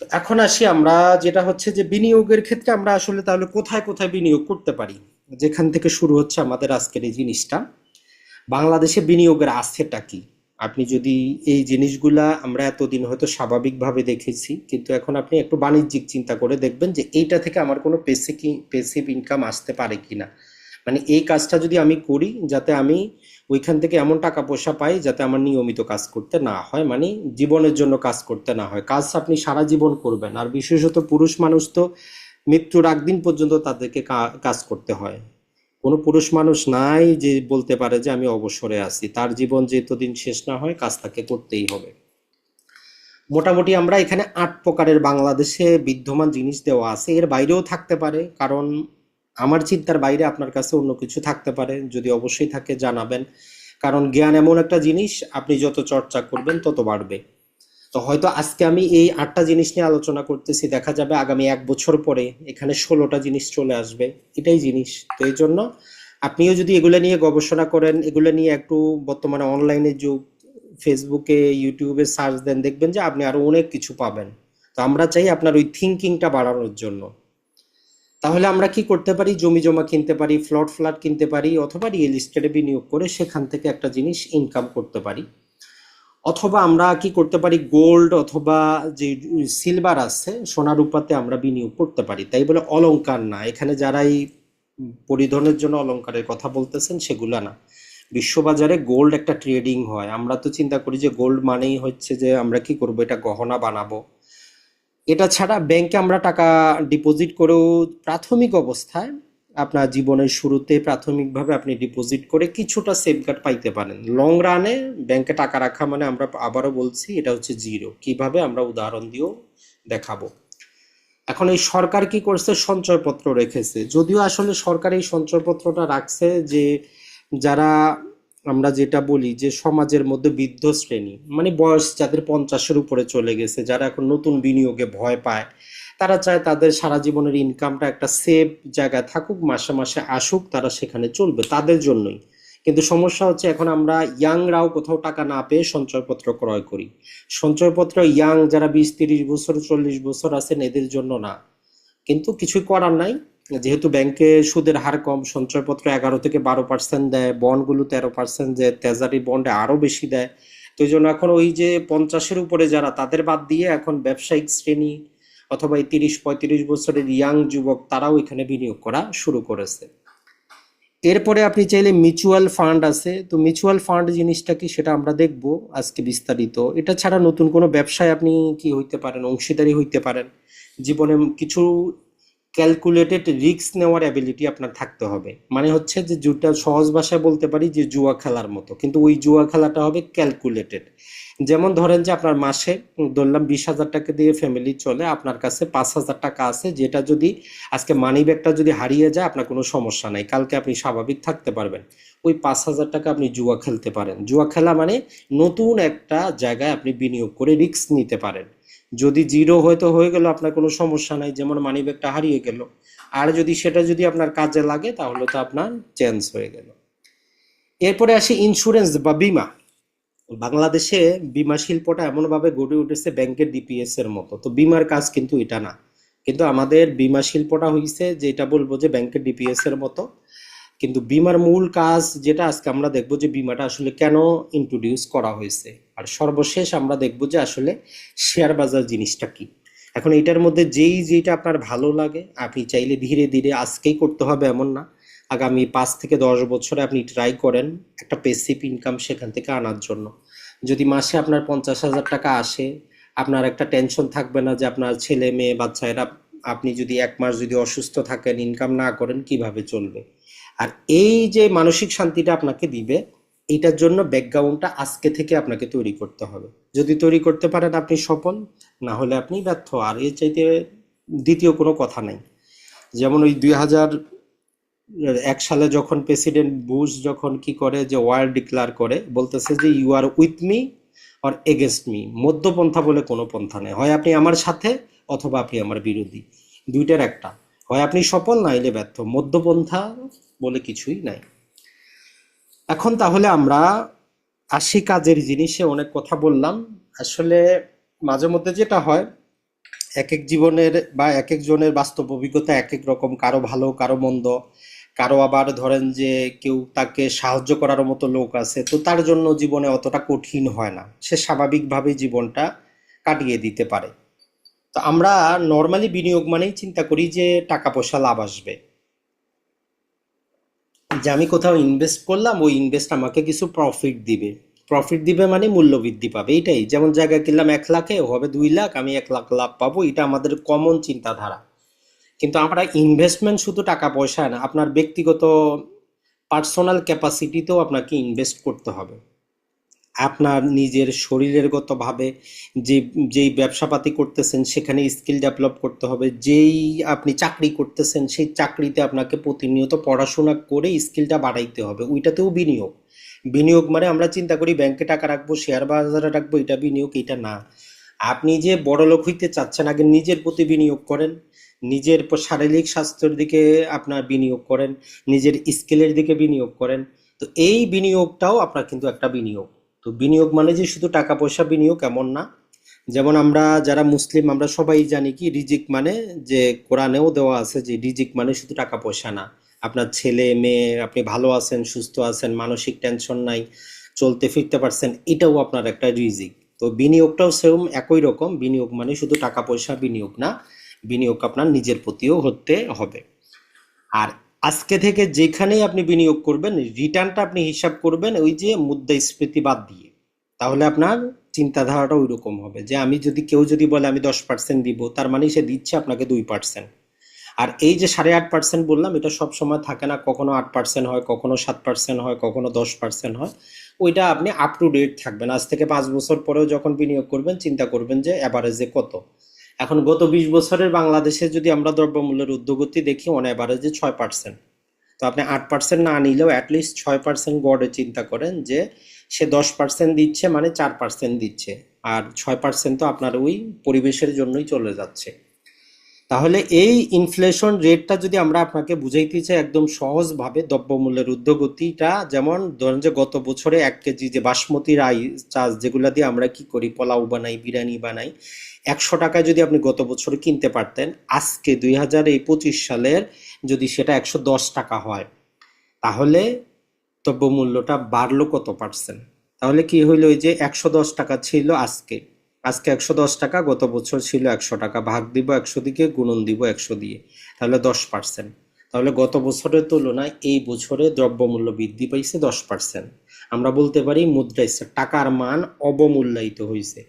তো এখন আসি আমরা, যেটা হচ্ছে যে বিনিয়োগের ক্ষেত্রে আমরা আসলে তাহলে কোথায় কোথায় বিনিয়োগ করতে পারি, যেখান থেকে শুরু হচ্ছে আমাদের আজকের এই জিনিসটা। বাংলাদেশে বিনিয়োগের আস্থেটা কি? আপনি যদি এই জিনিসগুলা আমরা এতদিন হয়তো স্বাভাবিকভাবে দেখেছি, কিন্তু এখন আপনি একটু বাণিজ্যিক চিন্তা করে দেখবেন যে এইটা থেকে আমার কোনো পেসিভ ইনকাম আসতে পারে কিনা। মানে এই কাজটা যদি আমি করি, যাতে আমি ওইখান থেকে এমন টাকা পয়সা পাই যাতে আমার নিয়মিত কাজ করতে না হয়, মানে জীবনের জন্য কাজ করতে না হয়। কাজ আপনি সারা জীবন করবেন, আর বিশেষত পুরুষ মানুষ তো মৃত্যুর আগ দিন পর্যন্ত তাদেরকে কাজ করতে হয়। কোনো পুরুষ মানুষ নাই যে বলতে পারে যে আমি অবসরে আছি, তার জীবন যেতদিন শেষ না হয় কাজ তাকে করতেই হবে। মোটামুটি আমরা এখানে ৮ প্রকারের বাংলাদেশে বিদ্যমান জিনিস দেওয়া আছে, এর বাইরেও থাকতে পারে, কারণ আমার চিন্তার বাইরে আপনার কাছে অন্য কিছু থাকতে পারে। যদি অবশ্যই থাকে জানাবেন, কারণ জ্ঞান এমন একটা জিনিস, আপনি যত চর্চা করবেন তত বাড়বে। তো হয়তো আজকে আমি এই ৮টা জিনিস নিয়ে আলোচনা করতেছি, দেখা যাবে আগামী ১ বছর পরে এখানে ১৬টা জিনিস চলে আসবে। এটাই জিনিস। তো এই জন্য আপনিও যদি এগুলো নিয়ে গবেষণা করেন, এগুলো নিয়ে একটু, বর্তমানে অনলাইনে যুগ, ফেসবুকে ইউটিউবে সার্চ দেন, দেখবেন যে আপনি আরো অনেক কিছু পাবেন। তো আমরা চাই আপনার ওই থিঙ্কিংটা বাড়ানোর জন্য। তাহলে আমরা কি করতে পারি? জমি জমা কিনতে পারি, ফ্ল্যাট কিনতে পারি, অথবা রিয়েল এস্টেটে বিনিয়োগ করে সেখান থেকে একটা জিনিস ইনকাম করতে পারি। অথবা আমরা কি করতে পারি? গোল্ড অথবা যে সিলভার আছে, সোনা রূপাতে আমরা বিনিয়োগ করতে পারি। তাই বলে অলংকার না, এখানে যারাই পরিধানের জন্য অলংকারের কথা বলতেছেন সেগুলা না। বিশ্ববাজারে গোল্ড একটা ট্রেডিং হয়, আমরা তো চিন্তা করি যে গোল্ড মানেই হচ্ছে যে আমরা কি করব, এটা গহনা বানাবো। এটা ছাড়া ব্যাংকে আমরা টাকা ডিপোজিট করেও প্রাথমিক অবস্থায়, আপনার জীবনের শুরুতে প্রাথমিকভাবে আপনি ডিপোজিট করে কিছুটা সেফগার্ড পাইতে পারেন। লং রানে ব্যাংকে টাকা রাখা মানে, আমরা আবারও বলছি, এটা হচ্ছে জিরো। কিভাবে আমরা উদাহরণ দিয়েও দেখাবো। এখন এই সরকার কি করছে? সঞ্চয়পত্র রেখেছে। যদিও আসলে সরকার এই সঞ্চয়পত্রটা রাখছে যে যারা, আমরা যেটা বলি যে সমাজের মধ্যে বৃদ্ধ শ্রেণী, মানে বয়স যাদের 50-এর উপরে চলে গেছে, যারা এখন নতুন বিনিয়োগে ভয় পায়, তারা চায় তাদের সারা জীবনের ইনকামটা একটা সেফ জায়গায় থাকুক, মাসে মাসে আসুক, তারা সেখানে চলবে, তাদের জন্যই। কিন্তু সমস্যা হচ্ছে এখন আমরা ইয়াংরাও কোথাও টাকা না পেয়ে সঞ্চয়পত্র ক্রয় করি। সঞ্চয়পত্র ইয়াং যারা 20-30 বছর 40 বছর আছেন এদের জন্য না। কিন্তু কিছুই করার নাই, যেহেতু ব্যাংকে সুদের হার কম, সঞ্চয়পত্র 11 থেকে 12% দেয়, বন্ডগুলো 13% দেয়, ট্রেজারি বন্ডে আরো বেশি দেয়। তো এই জন্য এখন ওই যে 50-এর উপরে যারা, তাদের বাদ দিয়ে এখন ব্যবসায়িক শ্রেণী অথবা এই 30-35 বছরের ইয়াং যুবক, তারাও এখানে বিনিয়োগ করা শুরু করেছে। এরপরে আপনি চাইলে মিউচুয়াল ফান্ড আছে। তো মিউচুয়াল ফান্ড জিনিসটা কি সেটা আমরা দেখব আজকে বিস্তারিত। এটা ছাড়া নতুন কোনো ব্যবসায় আপনি কি হইতে পারেন? অংশীদারি হইতে পারেন। জীবনে কিছু ক্যালকুলেটেড রিস্ক নেওয়ার অ্যাবিলিটি আপনার থাকতে হবে। মানে হচ্ছে যে, যেটা সহজ ভাষায় বলতে পারি যে জুয়া খেলার মতো, কিন্তু ওই জুয়া খেলাটা হবে ক্যালকুলেটেড। যেমন ধরেন যে আপনার মাসে ধরলাম 20,000 টাকা দিয়ে ফ্যামিলি চলে, আপনার কাছে 5,000 টাকা আছে, যেটা যদি আজকে মানি ব্যাগটা যদি হারিয়ে যায় আপনার কোনো সমস্যা নাই, কালকে আপনি স্বাভাবিক থাকতে পারবেন। ওই 5,000 টাকা আপনি জুয়া খেলতে পারেন। জুয়া খেলা মানে নতুন একটা জায়গায় আপনি বিনিয়োগ করে রিস্ক নিতে পারেন। যদি জিরো হয়তো হয়ে গেল, আপনার কোনো সমস্যা নাই, যেমন মানি ব্যাগটা হারিয়ে গেল। আর যদি সেটা যদি আপনার কাজে লাগে তাহলে তো আপনার চেঞ্জ হয়ে গেল। এরপরে আসি ইন্স্যুরেন্স বা বীমা। বাংলাদেশে বীমা শিল্পটা এমনভাবে গড়ে উঠেছে ব্যাংকের ডিপিএস এর মতো। তো বীমার কাজ কিন্তু এটা না, কিন্তু আমাদের বীমা শিল্পটা হয়েছে যেটা বলবো যে ব্যাংকের ডিপিএস এর মতো। কিন্তু বীমার মূল কাজ যেটা, আজকে আমরা দেখবো যে বীমাটা আসলে কেন ইন্ট্রোডিউস করা হয়েছে। আর সর্বশেষ আমরা দেখবো যে আসলে শেয়ার বাজার জিনিসটা কি। এখন এটার মধ্যে যেটা আপনার ভালো লাগে, আপনি চাইলে ধীরে ধীরে, আজকেই করতে হবে এমন না, আগামী 5 থেকে 10 বছরে আপনি ট্রাই করেন একটা পেসিভ ইনকাম সেখান থেকে আনার জন্য। যদি মাসে আপনার 50,000 টাকা আসে, আপনার একটা টেনশন থাকবে না যে আপনার ছেলে মেয়ে বাচ্চা এরা, আপনি যদি 1 মাস যদি অসুস্থ থাকেন, ইনকাম না করেন, কিভাবে চলবে। আর এই যে মানসিক শান্তিটা আপনাকে দিবে, এইটার জন্য ব্যাকগ্রাউন্ডটা আজকে থেকে আপনাকে তৈরি করতে হবে। যদি তৈরি করতে পারেন আপনি সফল, না হলে আপনি ব্যর্থ। আর এর চাইতে দ্বিতীয় কোনো কথা নাই। যেমন ওই 2001 সালে যখন প্রেসিডেন্ট বুশ যখন কি করে, যে ওয়ার ডিক্লার করে, বলতেছে যে you are with me or against me, মধ্যপন্থা বলে কোনো পন্থা নেই। হয় আপনি আমার সাথে অথবা আপনি আমার বিরোধী, দুইটার একটা। হয় আপনি সফল, না হলে ব্যর্থ, মধ্যপন্থা বলে কিছুই নাই। এখন তাহলে আমরা আসি কাজের জিনিসে। অনেক কথা বললাম। আসলে মাঝে মধ্যে যেটা হয়, এক এক জীবনের বা এক একজনের বাস্তব অভিজ্ঞতা এক এক রকম, কারো ভালো কারো মন্দ, কারো আবার ধরেন যে কেউ তাকে সাহায্য করার মতো লোক আছে, তো তার জন্য জীবনে অতটা কঠিন হয় না, সে স্বাভাবিকভাবে জীবনটা কাটিয়ে দিতে পারে। তো আমরা নর্মালি বিনিয়োগ মানেই চিন্তা করি যে টাকা পয়সা লাভ আসবে, যে আমি কোথাও ইনভেস্ট করলাম, ওই ইনভেস্ট আমাকে কিছু প্রফিট দিবে। প্রফিট দিবে মানে মূল্য বৃদ্ধি পাবে, এটাই। যেমন জায়গা কিনলাম 1 লাখে, হবে 2 লাখ, আমি 1 লাখ লাভ পাবো, এটা আমাদের কমন চিন্তাধারা। কিন্তু আমরা ইনভেস্টমেন্ট শুধু টাকা পয়সা না, আপনার ব্যক্তিগত পার্সোনাল ক্যাপাসিটিতেও আপনাকে ইনভেস্ট করতে হবে। আপনার নিজের শরীরের গতভাবে যে যেই ব্যবসাপাতি করতেছেন সেখানে স্কিল ডেভেলপ করতে হবে, যেই আপনি চাকরি করতেছেন সেই চাকরিতে আপনাকে প্রতিনিয়ত পড়াশোনা করে স্কিলটা বাড়াইতে হবে, ওইটাতেও বিনিয়োগ। বিনিয়োগ মানে আমরা চিন্তা করি ব্যাংকে টাকা রাখবো, শেয়ার বাজারে রাখবো, এটা বিনিয়োগ, এটা না। আপনি যে বড় লোক হইতে চাচ্ছেন, আগে নিজের প্রতি বিনিয়োগ করেন, নিজের শারীরিক স্বাস্থ্যের দিকে আপনার বিনিয়োগ করেন, নিজের স্কিলের দিকে বিনিয়োগ করেন। তো এই বিনিয়োগটাও আপনার কিন্তু একটা বিনিয়োগ। তো বিনিয়োগ মানে যে শুধু টাকা পয়সা বিনিয়োগ এমন না। যেমন আমরা যারা মুসলিম আমরা সবাই জানি কি রিজিক মানে, যে কোরআনেও দেওয়া আছে যে রিজিক মানে শুধু টাকা পয়সা না, আপনার ছেলে মেয়ে, আপনি ভালো আছেন, সুস্থ আছেন, মানসিক টেনশন নাই, চলতে ফিরতে পারছেন, এটাও আপনার একটা রিজিক। তো বিনিয়োগটাও সেরকম একই রকম, বিনিয়োগ মানে শুধু টাকা পয়সা বিনিয়োগ না, বিনিয়োগ আপনার নিজের প্রতিও হতে হবে। আর আজকে থেকে যেখানেই আপনি বিনিয়োগ করবেন, রিটার্নটা আপনি হিসাব করবেন ওই যে মুদ্রাস্ফীতি বাদ দিয়ে। তাহলে আপনার চিন্তাধারাটা ওই রকম হবে, যে আমি যদি, কেউ যদি বলে আমি 10% দিব, তার মানে সে দিচ্ছে আপনাকে 2%। আর এই যে 8.5% বললাম, এটা সব সময় থাকে না, কখনো 8% হয়, কখনো 7% হয়, কখনো 10% হয়। ওইটা আপনি আপ টু ডেট থাকবেন। আজ থেকে 5 বছর পরেও যখন বিনিয়োগ করবেন, চিন্তা করবেন যে অ্যাভারেজে কত। এখন গত 20 বছরের বাংলাদেশে যদি আমরা দ্রব্যমূল্যের ঊর্ধ্বগতি দেখি, অন অ্যাভারেজে 6%। তো আপনি 8% না নিলেও অ্যাটলিস্ট 6% গড়ে চিন্তা করেন, যে সে 10% দিচ্ছে মানে 4% দিচ্ছে, আর 6% তো আপনার ওই পরিবেশের জন্যই চলে যাচ্ছে। তাহলে এই ইনফ্লেশন রেটটা যদি আমরা আপনাকে বুঝাইতে চাই একদম সহজভাবে, দ্রব্যমূল্যের ঊর্ধ্বগতিটা, যেমন ধরেন যে গত বছরে 1 কেজি যে বাসমতি রাইস চাল, যেগুলা দিয়ে আমরা কি করি, পোলাও বানাই, বিরিয়ানি বানাই, 100 টাকায় যদি আপনি গত বছরে কিনতে পারতেন, আজকে 2025 সালের যদি সেটা 110 টাকা হয়, তাহলে দ্রব্যমূল্যটা বাড়লো কত পার্সেন্ট? তাহলে কি হইলো, ওই যে 110 টাকা ছিল আজকে, আজকে 110 টাকা, গত বছর ছিল 100 টাকা, ভাগ দিব 100 দিকে, গুণন দিব 100 দিয়ে, তাহলে 10%। তাহলে গত বছরের তুলনায় এই বছরে দ্রব্যমূল্য বৃদ্ধি পাইছে 10%। আমরা বলতে পারি মুদ্রাস্ফীতি, টাকার মান অবমূল্যায়িত হয়েছে।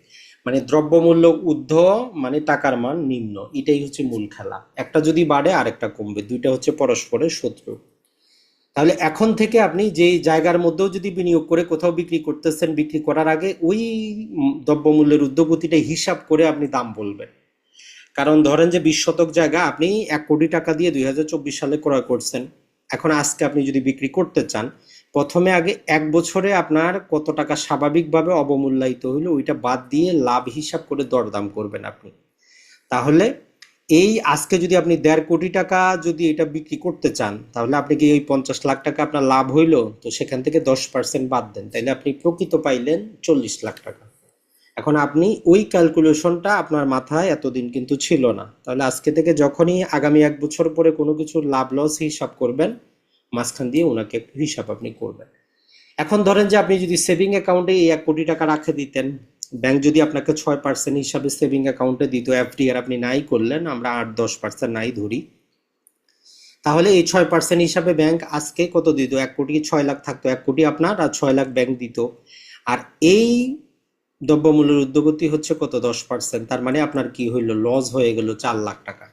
মানে দ্রব্যমূল্য ঊর্ধ্ব মানে টাকার মান নিম্ন, এটাই হচ্ছে মূল খেলা। একটা যদি বাড়ে আরেকটা কমবে, দুইটা হচ্ছে পরস্পরের শত্রু। তাহলে এখন থেকে আপনি যেই জায়গার মধ্যেও যদি বিনিয়োগ করে কোথাও বিক্রি করতেছেন, বিক্রি করার আগে ওই দ্রব্যমূল্যের ঊর্ধ্বগতিটা হিসাব করে আপনি দাম বলবেন। কারণ ধরেন যে 20 শতক জায়গা আপনি 1 কোটি টাকা দিয়ে 2024 সালে ক্রয় করছেন, এখন আজকে আপনি যদি বিক্রি করতে চান, প্রথমে আগে 1 বছরে আপনার কত টাকা স্বাভাবিকভাবে অবমূল্যায়িত হইলো ওইটা বাদ দিয়ে লাভ হিসাব করে দরদাম করবেন আপনি। তাহলে এই আজকে যদি আপনি 1.5 কোটি টাকা যদি এটা বিক্রি করতে চান, তাহলে আপনি কি ওই 50 লাখ টাকা আপনার লাভ হইলো, তো সেখান থেকে 10% বাদ দেন, তাইলে আপনি প্রকৃত পাইলেন 40 লাখ টাকা। এখন আপনি ওই ক্যালকুলেশনটা আপনার মাথায় এতদিন কিন্তু ছিল না। তাহলে আজকে থেকে যখনই আগামী 1 বছর পরে কোনো কিছুর লাভ লস হিসাব করবেন, মাঝখান দিয়ে ওনাকে হিসাব আপনি করবেন। এখন ধরেন যে আপনি যদি সেভিং অ্যাকাউন্টে এই 1 কোটি টাকা রাখে দিতেন, ব্যাংক যদি আপনাকে 6% হিসাবে সেভিং অ্যাকাউন্টে দিত, এফডি আর আপনি নাই করলেন, আমরা 8-10% নাই ধরি, তাহলে এই 6% হিসাবে ব্যাংক আজকে কত দিত? 1 কোটি 6 লাখ থাকতো, 1 কোটি আপনার আর 6 লাখ ব্যাংক দিত। আর এই দ্রব্যমূল্যের ঊর্ধ্বগতি হচ্ছে কত? 10%। তার মানে আপনার কি হইলো? লস হয়ে গেল 4 লাখ টাকা।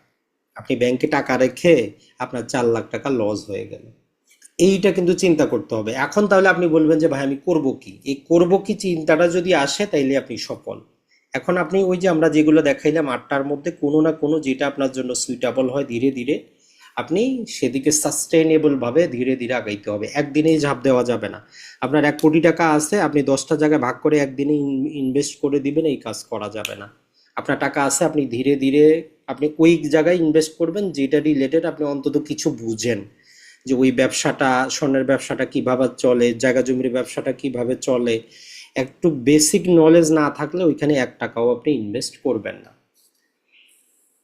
আপনি ব্যাংকে টাকা রেখে আপনার 4 লাখ টাকা লস হয়ে গেল। এইটা কিন্তু চিন্তা করতে হবে। এখন তাহলে আপনি বলবেন যে ভাই আমি করব কি? এই করব কি চিন্তাটা যদি আসে তাইলে আপনি সফল। এখন আপনি ওই যে আমরা যেগুলো দেখাইলাম 8টার মধ্যে কোনো না কোনো যেটা আপনার জন্য সুইটেবল হয়, ধীরে ধীরে আপনি সেদিকে সাস্টেইনেবল ভাবে ধীরে ধীরে আগাইতে হবে। একদিনেই ঝাঁপ দেওয়া যাবে না। আপনার 1 কোটি টাকা আছে, আপনি 10টা জায়গায় ভাগ করে একদিনে ইনভেস্ট করে দিবেন, এই কাজ করা যাবে না। আপনার টাকা আছে, আপনি ধীরে ধীরে আপনি ওই জায়গায় ইনভেস্ট করবেন যেটা রিলেটেড আপনি অন্তত কিছু বুঝেন, যে ওই ব্যবসাটা, স্বর্ণের ব্যবসাটা কিভাবে চলে, জায়গা জমির ব্যবসাটা কিভাবে চলে। একটু বেসিক নলেজ না থাকলে ওইখানে 1 টাকাও আপনি ইনভেস্ট করবেন না।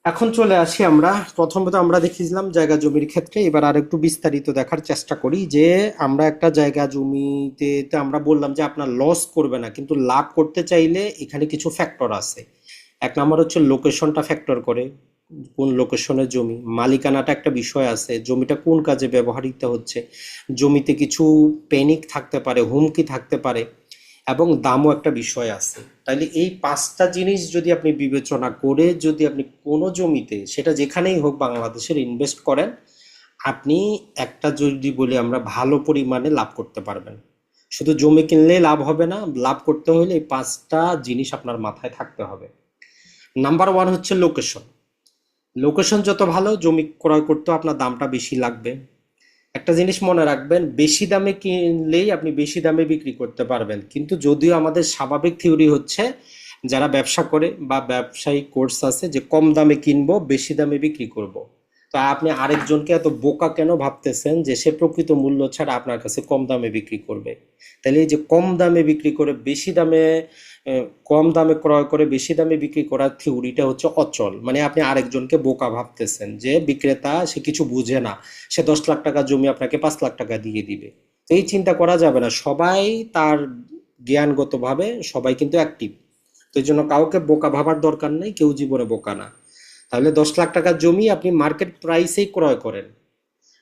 এখন চলে আসি আমরা, প্রথমত আমরা দেখেছিলাম জায়গা জমির ক্ষেত্রে, এবার আর একটু বিস্তারিত দেখার চেষ্টা করি যে আমরা একটা জায়গা জমিতে তো আমরা বললাম যে আপনার লস করবে না, কিন্তু লাভ করতে চাইলে এখানে কিছু ফ্যাক্টর আছে। এক নম্বর হচ্ছে লোকেশনটা ফ্যাক্টর করে, কোন লোকেশনের জমি, মালিকানাটা একটা বিষয় আছে, জমিটা কোন কাজে ব্যবহৃত হচ্ছে, জমিতে কিছু প্যানিক থাকতে পারে, হুমকি থাকতে পারে, এবং দামও একটা বিষয় আছে। তাইলে এই পাঁচটা জিনিস যদি আপনি বিবেচনা করে যদি আপনি কোনো জমিতে, সেটা যেখানেই হোক বাংলাদেশের, ইনভেস্ট করেন, আপনি একটা যদি বলি আমরা ভালো পরিমাণে লাভ করতে পারবেন। শুধু জমি কিনলেই লাভ হবে না, লাভ করতে হলে এই পাঁচটা জিনিস আপনার মাথায় থাকতে হবে। নাম্বার ওয়ান হচ্ছে লোকেশন। লোকেশন যত ভালো, জমি ক্রয় করতেও আপনার দামটা বেশি লাগবে। একটা জিনিস মনে রাখবেন, বেশি দামে কিনলেই আপনি বেশি দামে বিক্রি করতে পারবেন, কিন্তু যদিও আমাদের স্বাভাবিক থিওরি হচ্ছে যারা ব্যবসা করে বা ব্যবসায়িক কোর্স আছে যে কম দামে কিনবো বেশি দামে বিক্রি করব। তো আপনি আরেকজনকে এত বোকা কেন ভাবতেছেন যে সে প্রকৃত মূল্য ছাড়া আপনার কাছে কম দামে বিক্রি করবে? তাহলে এই যে কম দামে বিক্রি করে বেশি দামে, কম দামে ক্রয় করে বেশি দামে বিক্রি করার থিওরিটা হচ্ছে অচল। মানে আপনি আরেকজনকে বোকা ভাবতেছেন, যে বিক্রেতা সে কিছু বুঝে না, সে 10 লাখ টাকা জমি আপনাকে 5 লাখ টাকা দিয়ে দিবে। তো এই চিন্তা করা যাবে না, সবাই তার জ্ঞানগতভাবে সবাই কিন্তু অ্যাক্টিভ। তো এই জন্য কাউকে বোকা ভাবার দরকার নেই, কেউ জীবনে বোকা না। তাহলে 10 লাখ টাকার জমি আপনি মার্কেট প্রাইসেই ক্রয় করেন।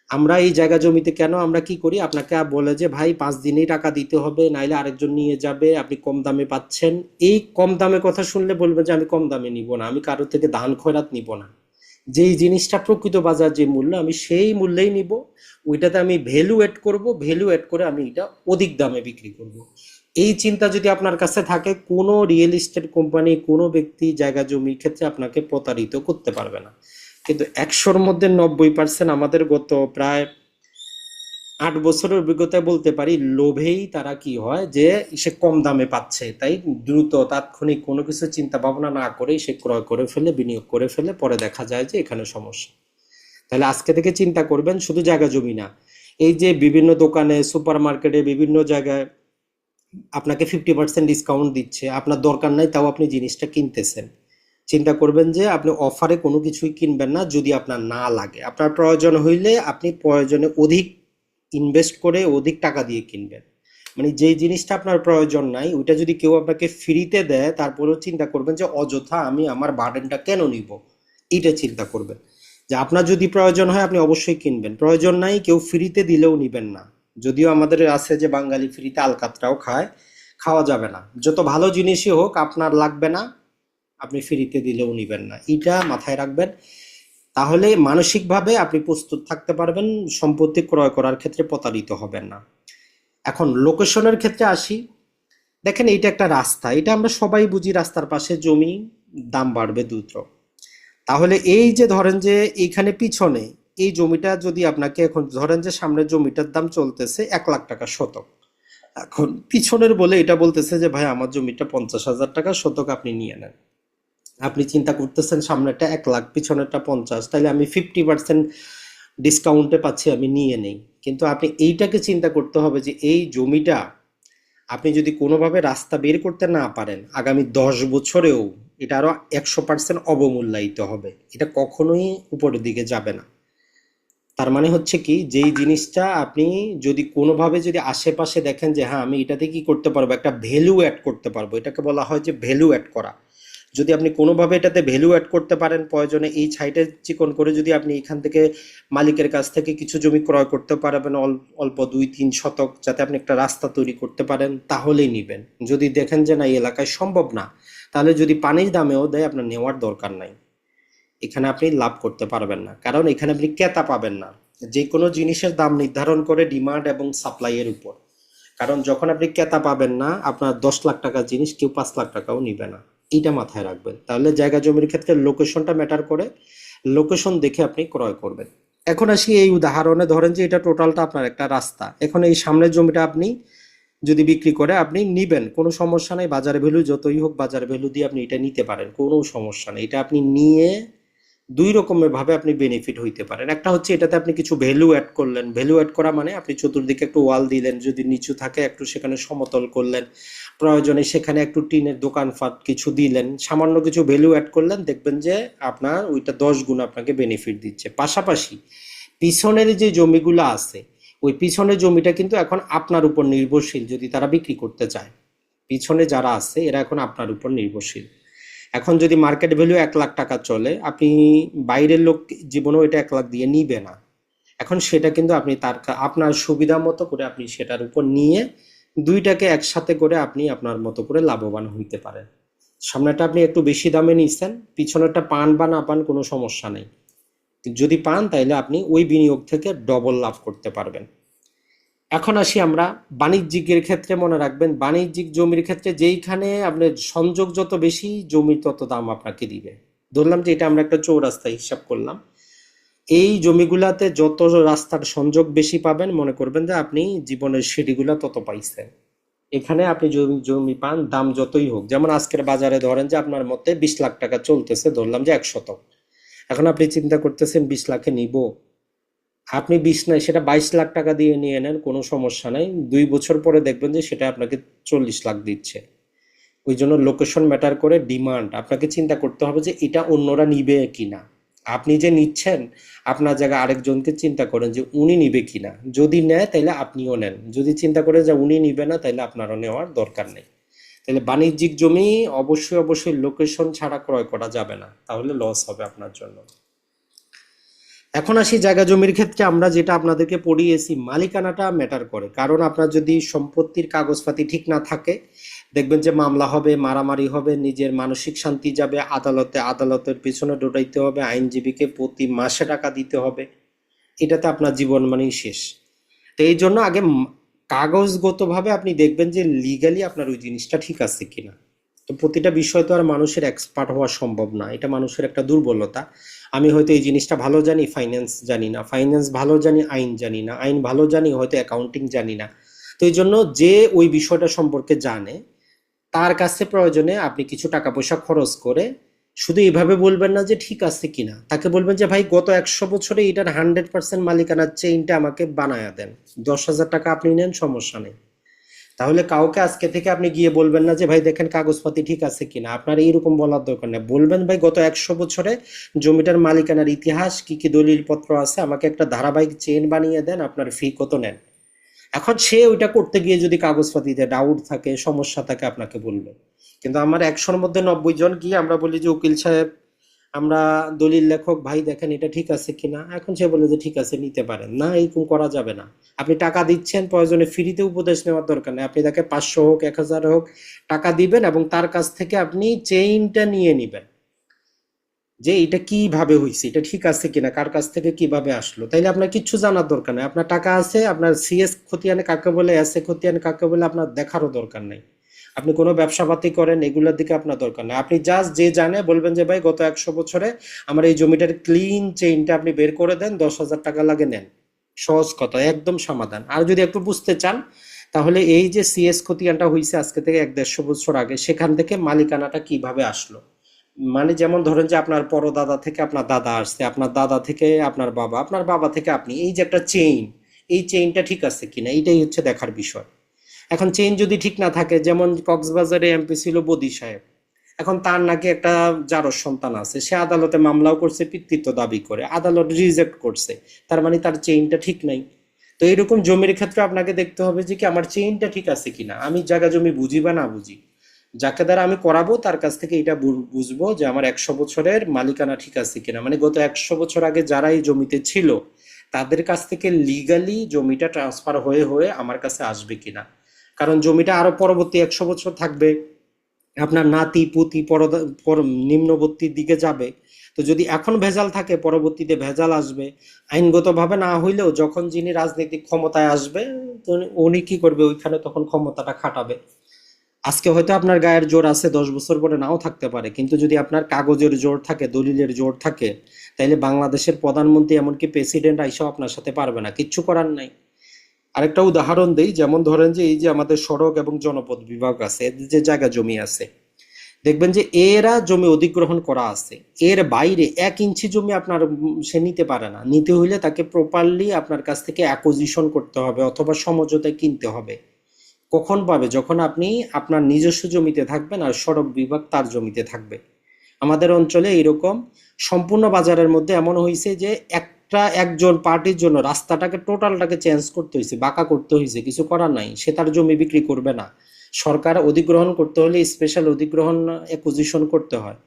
আমরা এই জায়গা জমিতে কেন আমরা কি করি, আপনাকে বলে যে ভাই 5 দিনেই টাকা দিতে হবে, নাইলে আরেকজন নিয়ে যাবে, আপনি কম দামে পাচ্ছেন। এই কম দামে কথা শুনলে বলবেন যে আমি কম দামে নিব না, আমি কারোর থেকে দান খয়রাত নিব না। যেই জিনিসটা প্রকৃত বাজার যে মূল্য, আমি সেই মূল্যেই নিব। ওইটাতে আমি ভ্যালু এড করব, ভ্যালু এড করে আমি এটা অধিক দামে বিক্রি করব। এই চিন্তা যদি আপনার কাছে থাকে, কোনো রিয়েল এস্টেট কোম্পানি, কোনো ব্যক্তি জায়গা জমির ক্ষেত্রে আপনাকে প্রতারিত করতে পারবে না। কিন্তু 100-র মধ্যে 90% আমাদের গত প্রায় 8 বছরের অভিজ্ঞতায় বলতে পারি, লোভেই তারা কি হয় যে সে কম দামে পাচ্ছে, তাই দ্রুত তাৎক্ষণিক কোনো কিছু চিন্তা ভাবনা না করেই সে ক্রয় করে ফেলে, বিনিয়োগ করে ফেলে, পরে দেখা যায় যে এখানে সমস্যা। তাহলে আজকে থেকে চিন্তা করবেন, শুধু জায়গা জমি না, এই যে বিভিন্ন দোকানে, সুপার মার্কেটে, বিভিন্ন জায়গায় আপনাকে 50% ডিসকাউন্ট দিচ্ছে, আপনার দরকার নাই তাও আপনি জিনিসটা কিনতেছেন। চিন্তা করবেন যে আপনি অফারে কোনো কিছুই কিনবেন না যদি আপনার না লাগে। আপনার প্রয়োজন হইলে আপনি প্রয়োজনে অধিক ইনভেস্ট করে অধিক টাকা দিয়ে কিনবেন। মানে যেই জিনিসটা আপনার প্রয়োজন নাই ওইটা যদি কেউ আপনাকে ফ্রিতে দেয়, তারপরেও চিন্তা করবেন যে অযথা আমি আমার বার্ডেনটা কেন নিব। এটা চিন্তা করবেন যে আপনার যদি প্রয়োজন হয় আপনি অবশ্যই কিনবেন, প্রয়োজন নাই কেউ ফ্রিতে দিলেও নিবেন না। যদিও আমাদের আছে যে বাঙালি ফ্রিতে আলকাতরাও খায়, খাওয়া যাবে না। যত ভালো জিনিসই হোক আপনার লাগবে না, আপনি ফ্রিতে দিলেও নিবেন না, এটা মাথায় রাখবেন। তাহলে মানসিকভাবে আপনি প্রস্তুত থাকতে পারবেন, সম্পত্তি ক্রয় করার ক্ষেত্রে প্রতারিত হবেন না। এখন লোকেশনের ক্ষেত্রে আসি। দেখেন এইটা একটা রাস্তা, এটা আমরা সবাই বুঝি, রাস্তার পাশে জমি, দাম বাড়বে দ্রুত। তাহলে এই যে ধরেন যে এইখানে পিছনে এই জমিটা যদি আপনাকে, এখন ধরেন যে সামনের জমিটার দাম চলতেছে 1 লাখ টাকা শতক, এখন পিছনের বলে এটা বলতেছে যে ভাই আমার জমিটা 50,000 টাকা শতক, আপনি নিয়ে নেন। আপনি চিন্তা করতেছেন সামনেরটা 1 লাখ, পিছনেরটা 50, তাহলে আমি 50% ডিসকাউন্টে পাচ্ছি, আমি নিয়ে নেই। কিন্তু আপনি এইটাকে চিন্তা করতে হবে যে এই জমিটা আপনি যদি কোনোভাবে রাস্তা বের করতে না পারেন, আগামী 10 বছরেও এটা আরো 100% অবমূল্যায়িত হবে, এটা কখনোই উপরের দিকে যাবে না। তার মানে হচ্ছে কি, যেই জিনিসটা আপনি যদি কোনোভাবে যদি আশেপাশে দেখেন যে হ্যাঁ আমি এটাতে কি করতে পারবো, একটা ভ্যালু অ্যাড করতে পারবো, এটাকে বলা হয় যে ভ্যালু অ্যাড করা। যদি আপনি কোনোভাবে এটাতে ভ্যালু অ্যাড করতে পারেন, প্রয়োজনে এই সাইটে চিকন করে যদি আপনি এখান থেকে মালিকের কাছ থেকে কিছু জমি ক্রয় করতে পারবেন, অল্প 2-3 শতক, যাতে আপনি একটা রাস্তা তৈরি করতে পারেন, তাহলেই নিবেন। যদি দেখেন যে না এই এলাকায় সম্ভব না, তাহলে যদি পানির দামেও দেয় আপনার নেওয়ার দরকার নাই। এখানে আপনি লাভ করতে পারবেন না, কারণ এখানে আপনি ক্রেতা পাবেন না। যে কোনো জিনিসের দাম নির্ধারণ করে ডিমান্ড এবং সাপ্লাই এর উপর। কারণ যখন আপনি ক্রেতা পাবেন না, আপনার 10 লাখ টাকার জিনিস কেউ 5 লাখ টাকাও নিবে না। এইটা মাথায় রাখবেন। তাহলে জায়গা জমির ক্ষেত্রে লোকেশনটা ম্যাটার করে, লোকেশন দেখে আপনি ক্রয় করবেন। এখন আসি এই উদাহরণে, ধরেন যে এটা টোটালটা আপনার একটা রাস্তা, এখন এই সামনের জমিটা আপনি যদি বিক্রি করে আপনি নিবেন, কোনো সমস্যা নেই, বাজার ভ্যালু যতই হোক বাজার ভ্যালু দিয়ে আপনি এটা নিতে পারেন, কোনো সমস্যা নেই। এটা আপনি নিয়ে দুই রকমের ভাবে আপনি বেনিফিট হইতে পারেন। একটা হচ্ছে এটাতে আপনি কিছু ভ্যালু অ্যাড করলেন, ভ্যালু অ্যাড করা মানে আপনি চতুর্দিকে একটু ওয়াল দিলেন, যদি নিচু থাকে একটু সেখানে সমতল করলেন, প্রয়োজনে সেখানে একটু টিনের দোকানপাট কিছু দিলেন, সামান্য কিছু ভ্যালু অ্যাড করলেন, দেখবেন যে আপনার ওইটা 10 গুণ আপনাকে বেনিফিট দিচ্ছে। পাশাপাশি পিছনের যে জমিগুলো আছে, ওই পিছনের জমিটা কিন্তু এখন আপনার উপর নির্ভরশীল যদি তারা বিক্রি করতে চায়। পিছনে যারা আছে এরা এখন আপনার উপর নির্ভরশীল। এখন যদি মার্কেট ভ্যালু 1 লাখ টাকা চলে, আপনি বাইরের লোক জীবনেও এটা 1 লাখ দিয়ে নিবে না। এখন সেটা কিন্তু আপনি আপনার সুবিধা মতো করে আপনি সেটার উপর নিয়ে দুইটাকে একসাথে করে আপনি আপনার মতো করে লাভবান হইতে পারেন। সামনেটা আপনি একটু বেশি দামে নিচ্ছেন, পিছনেরটা পান বা না পান কোনো সমস্যা নেই, যদি পান তাহলে আপনি ওই বিনিয়োগ থেকে ডবল লাভ করতে পারবেন। এখন আসি আমরা বাণিজ্যিকের ক্ষেত্রে। মনে রাখবেন, বাণিজ্যিক জমির ক্ষেত্রে যেইখানে আপনার সংযোগ যত বেশি, জমির তত দাম আপনাকে দিবে। ধরলাম যে এটা আমরা একটা চৌরাস্তা হিসাব করলাম, এই জমিগুলাতে যত রাস্তার সংযোগ বেশি পাবেন, মনে করবেন যে আপনি জীবনের সিঁড়িগুলা তত পাইছেন। এখানে আপনি জমি জমি পান, দাম যতই হোক। যেমন আজকের বাজারে ধরেন যে আপনার মতে 20 লাখ টাকা চলতেছে, ধরলাম যে 1 শতক। এখন আপনি চিন্তা করতেছেন 20 লাখে নিব, আপনি 20 নাই, সেটা 22 লাখ টাকা দিয়ে নিয়ে নেন, কোনো সমস্যা নাই। 2 বছর পরে দেখবেন যে সেটা আপনাকে 40 লাখ দিচ্ছে। ওই জন্য লোকেশন ম্যাটার করে, ডিমান্ড। আপনাকে চিন্তা করতে হবে যে এটা অন্যরা নিবে কিনা। আপনি যে নিচ্ছেন, আপনার জায়গায় আরেকজনকে চিন্তা করেন যে উনি নিবে কিনা। যদি নেয় তাহলে আপনিও নেন, যদি চিন্তা করেন যে উনি নিবে না তাহলে আপনারও নেওয়ার দরকার নেই। তাহলে বাণিজ্যিক জমি অবশ্যই অবশ্যই লোকেশন ছাড়া ক্রয় করা যাবে না, তাহলে লস হবে আপনার জন্য। এখন আসি জায়গা জমির ক্ষেত্রে। আমরা যেটা আপনাদেরকে পড়িয়েছি, মালিকানাটা ম্যাটার করে। কারণ আপনার যদি সম্পত্তির কাগজপাতি ঠিক না থাকে, দেখবেন যে মামলা হবে, মারামারি হবে, নিজের মানসিক শান্তি যাবে, আদালতের পিছনে দৌড়াইতে হবে, আইনজীবীকে প্রতি মাসে টাকা দিতে হবে, এটাতে আপনার জীবন মানেই শেষ। তো এই জন্য আগে কাগজগতভাবে আপনি দেখবেন যে লিগালি আপনার ওই জিনিসটা ঠিক আছে কিনা। তো প্রতিটা বিষয় তো আর মানুষের এক্সপার্ট হওয়া সম্ভব না, এটা মানুষের একটা দুর্বলতা। আমি হয়তো এই জিনিসটা ভালো জানি, ফাইন্যান্স জানি না, ফাইন্যান্স ভালো জানি, আইন জানি না, আইন ভালো জানি, হয়তো অ্যাকাউন্টিং জানি না। তো এই জন্য যে ওই বিষয়টা সম্পর্কে জানে, তার কাছে প্রয়োজনে আপনি কিছু টাকা পয়সা খরচ করে শুধু এইভাবে বলবেন না যে ঠিক আছে কিনা, তাকে বলবেন যে ভাই গত 100 বছরে এটার 100% মালিকানার চেইনটা আমাকে বানায়া দেন, 10,000 টাকা আপনি নেন, সমস্যা নেই। তাহলে কাউকে আজকে থেকে আপনি গিয়ে বলবেন না যে ভাই দেখেন কাগজপাতি ঠিক আছে কিনা, আপনার এইরকম বলার দরকার নেই। বলবেন ভাই গত 100 বছরে জমিটার মালিকানার ইতিহাস কি কি দলিল পত্র আছে, আমাকে একটা ধারাবাহিক চেইন বানিয়ে দেন, আপনার ফি কত নেন। এখন সে ওইটা করতে গিয়ে যদি কাগজপাতিতে ডাউট থাকে, সমস্যা থাকে, আপনাকে বলবে। কিন্তু আমার 100-র মধ্যে 90 জন গিয়ে আমরা বলি যে উকিল সাহেব, আমরা দলিল লেখক, ভাই দেখেন এটা ঠিক আছে কিনা। এখন সে বলে যে ঠিক আছে, নিতে পারেন। না, এরকম করা যাবে না। আপনি টাকা দিচ্ছেন, প্রয়োজনে ফ্রিতে উপদেশ নেওয়ার দরকার নেই। আপনি তাকে 500 হোক 1000 হোক টাকা দিবেন এবং তার কাছ থেকে আপনি চেইনটা নিয়ে নিবেন যে এটা কিভাবে হয়েছে, এটা ঠিক আছে কিনা, কার কাছ থেকে কিভাবে আসলো। তাইলে আপনার কিচ্ছু জানার দরকার নেই। আপনার টাকা আছে, আপনার সিএস খতিয়ান কাকে বলে, এস এ খতিয়ান কাকে বলে, আপনার দেখারও দরকার নেই। আপনি কোনো ব্যবসা পাতি করেন, এগুলোর দিকে আপনার দরকার নেই। আপনি জাস্ট যে জানে বলবেন যে ভাই গত 100 বছরে আমার এই জমিটার ক্লিন চেইনটা আপনি বের করে দেন, 10,000 টাকা লাগে নেন। সহজ কথা, একদম সমাধান। আর যদি একটু বুঝতে চান, তাহলে এই যে সিএস খতিয়ানটা হয়েছে আজকে থেকে 150 বছর আগে, সেখান থেকে মালিকানাটা কিভাবে আসলো। মানে যেমন ধরেন যে আপনার পরদাদা থেকে আপনার দাদা আসছে, আপনার দাদা থেকে আপনার বাবা, আপনার বাবা থেকে আপনি, এই যে একটা চেইন, এই চেইনটা ঠিক আছে কিনা, এইটাই হচ্ছে দেখার বিষয়। এখন চেইন যদি ঠিক না থাকে, যেমন কক্সবাজারে এমপি ছিল বদি সাহেব, এখন তার নাকি একটা জারজ সন্তান আছে, সে আদালতে মামলাও করছে, পিতৃত্ব দাবি করে, আদালত রিজেক্ট করছে, তার মানে তার চেইনটা ঠিক নাই। তো এইরকম জমির ক্ষেত্রে আপনাকে দেখতে হবে যে কি আমার চেইনটা ঠিক আছে কিনা, আমি জায়গা জমি বুঝি বা না বুঝি, যাকে দ্বারা আমি করাবো তার কাছ থেকে এটা বুঝবো যে আমার 100 বছরের মালিকানা ঠিক আছে কিনা। মানে গত 100 বছর আগে যারা এই জমিতে ছিল, তাদের কাছ থেকে লিগালি জমিটা ট্রান্সফার হয়ে হয়ে আমার কাছে আসবে কিনা। কারণ জমিটা আরো পরবর্তী 100 বছর থাকবে, আপনার নাতি পুতি নিম্নবর্তীর দিকে যাবে। তো যদি এখন ভেজাল থাকে, পরবর্তীতে ভেজাল আসবে। আইনগতভাবে না হইলেও যখন যিনি রাজনৈতিক ক্ষমতায় আসবে, তো উনি কি করবে, ওইখানে তখন ক্ষমতাটা খাটাবে। আজকে হয়তো আপনার গায়ের জোর আছে, 10 বছর পরে নাও থাকতে পারে, কিন্তু যদি আপনার কাগজের জোর থাকে, দলিলের জোর থাকে, তাইলে বাংলাদেশের প্রধানমন্ত্রী এমনকি প্রেসিডেন্ট আইসাও আপনার সাথে পারবে না, কিচ্ছু করার নাই। আরেকটা উদাহরণ দেই, যেমন ধরেন যে এই যে আমাদের সড়ক এবং জনপথ বিভাগ আছে, এদের যে জায়গা জমি আছে, দেখবেন যে এরা জমি অধিগ্রহণ করা আছে, এর বাইরে 1 ইঞ্চি জমি আপনার সে নিতে পারে না। নিতে হইলে তাকে প্রপারলি আপনার কাছ থেকে অ্যাকুইজিশন করতে হবে অথবা সমঝোতায় কিনতে হবে। কখন পাবে? যখন আপনি আপনার নিজস্ব জমিতে থাকবেন আর সড়ক বিভাগ তার জমিতে থাকবে। আমাদের অঞ্চলে এরকম সম্পূর্ণ বাজারের মধ্যে এমন হয়েছে যে একজন পার্টির জন্য রাস্তাটাকে টোটালটাকে চেঞ্জ করতে হয়েছে, বাঁকা করতে হয়েছে, কিছু করার নাই, সে তার জমি বিক্রি করবে না। সরকার অধিগ্রহণ করতে হলে স্পেশাল অধিগ্রহণ অ্যাকুইজিশন করতে হয়,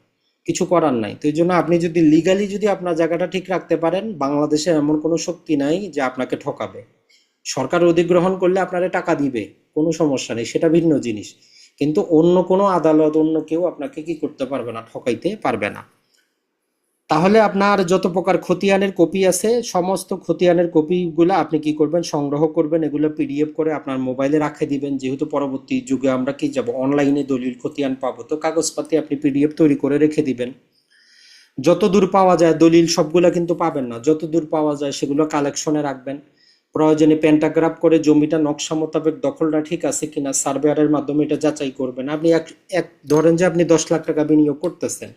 কিছু করার নাই। তো এই জন্য আপনি যদি লিগালি যদি আপনার জায়গাটা ঠিক রাখতে পারেন, বাংলাদেশে এমন কোনো শক্তি নাই যে আপনাকে ঠকাবে। সরকার অধিগ্রহণ করলে আপনারে টাকা দিবে, কোনো সমস্যা নেই, সেটা ভিন্ন জিনিস। কিন্তু অন্য কোনো আদালত, অন্য কেউ আপনাকে কি করতে পারবে না, ঠকাইতে পারবে না। তাহলে আপনার যত প্রকার খতিয়ানের কপি আছে, সমস্ত খতিয়ানের কপিগুলো আপনি কি করবেন, সংগ্রহ করবেন, এগুলো পিডিএফ করে আপনার মোবাইলে রাখে দিবেন। যেহেতু পরবর্তী যুগে আমরা কি যাব, অনলাইনে দলিল খতিয়ান পাবো, তো কাগজপাতি আপনি পিডিএফ তৈরি করে রেখে দিবেন। যত দূর পাওয়া যায়, দলিল সবগুলো কিন্তু পাবেন না, যত দূর পাওয়া যায় সেগুলো কালেকশনে রাখবেন। প্রয়োজনে প্যান্টাগ্রাফ করে জমিটা নকশা মোতাবেক দখলটা ঠিক আছে কিনা সার্ভেয়ারের মাধ্যমে এটা যাচাই করবেন। আপনি এক এক ধরেন যে আপনি 10 লাখ টাকা বিনিয়োগ করতেছেন,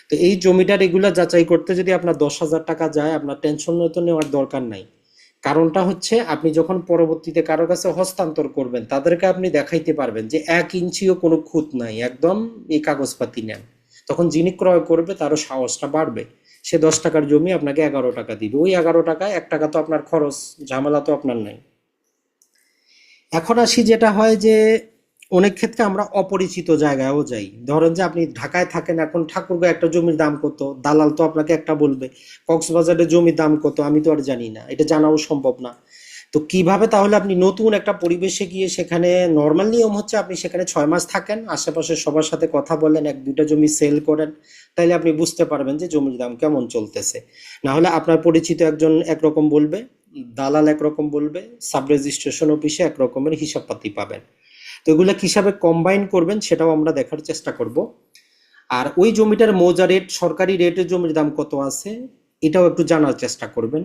তো এই জমিটা রেগুলার যাচাই করতে যদি আপনার 10,000 টাকা যায়, আপনার টেনশন তো নেওয়ার দরকার নাই। কারণটা হচ্ছে আপনি যখন পরবর্তীতে কারো কাছে হস্তান্তর করবেন, তাদেরকে আপনি দেখাইতে পারবেন যে 1 ইঞ্চিও কোনো খুঁত নাই, একদম এই কাগজপাতি নেন। তখন যিনি ক্রয় করবে তারও সাহসটা বাড়বে। সে 10 টাকার জমি আপনাকে 11 টাকা দিবে, ওই 11 টাকায় 1 টাকা তো আপনার খরচ, ঝামেলা তো আপনার নাই। এখন আসি, যেটা হয় যে অনেক ক্ষেত্রে আমরা অপরিচিত জায়গায়ও যাই। ধরেন যে আপনি ঢাকায় থাকেন, এখন ঠাকুরগাঁও একটা জমির দাম কত, দালাল তো আপনাকে একটা বলবে। কক্সবাজারের জমির দাম কত আমি তো আর জানি না, এটা জানাও সম্ভব না। তো কিভাবে তাহলে আপনি নতুন একটা পরিবেশে গিয়ে, সেখানে নর্মাল নিয়ম হচ্ছে আপনি সেখানে 6 মাস থাকেন, আশেপাশে সবার সাথে কথা বলেন, 1-2টা জমি সেল করেন, তাইলে আপনি বুঝতে পারবেন যে জমির দাম কেমন চলতেছে। না হলে আপনার পরিচিত একজন একরকম বলবে, দালাল একরকম বলবে, সাব রেজিস্ট্রেশন অফিসে একরকমের হিসাবপাতি পাবেন। তো এগুলো কিভাবে কম্বাইন করবেন সেটাও আমরা দেখার চেষ্টা করব। আর ওই জমিটার মৌজা রেট, সরকারি রেটের জমির দাম কত আছে, এটাও একটু জানার চেষ্টা করবেন।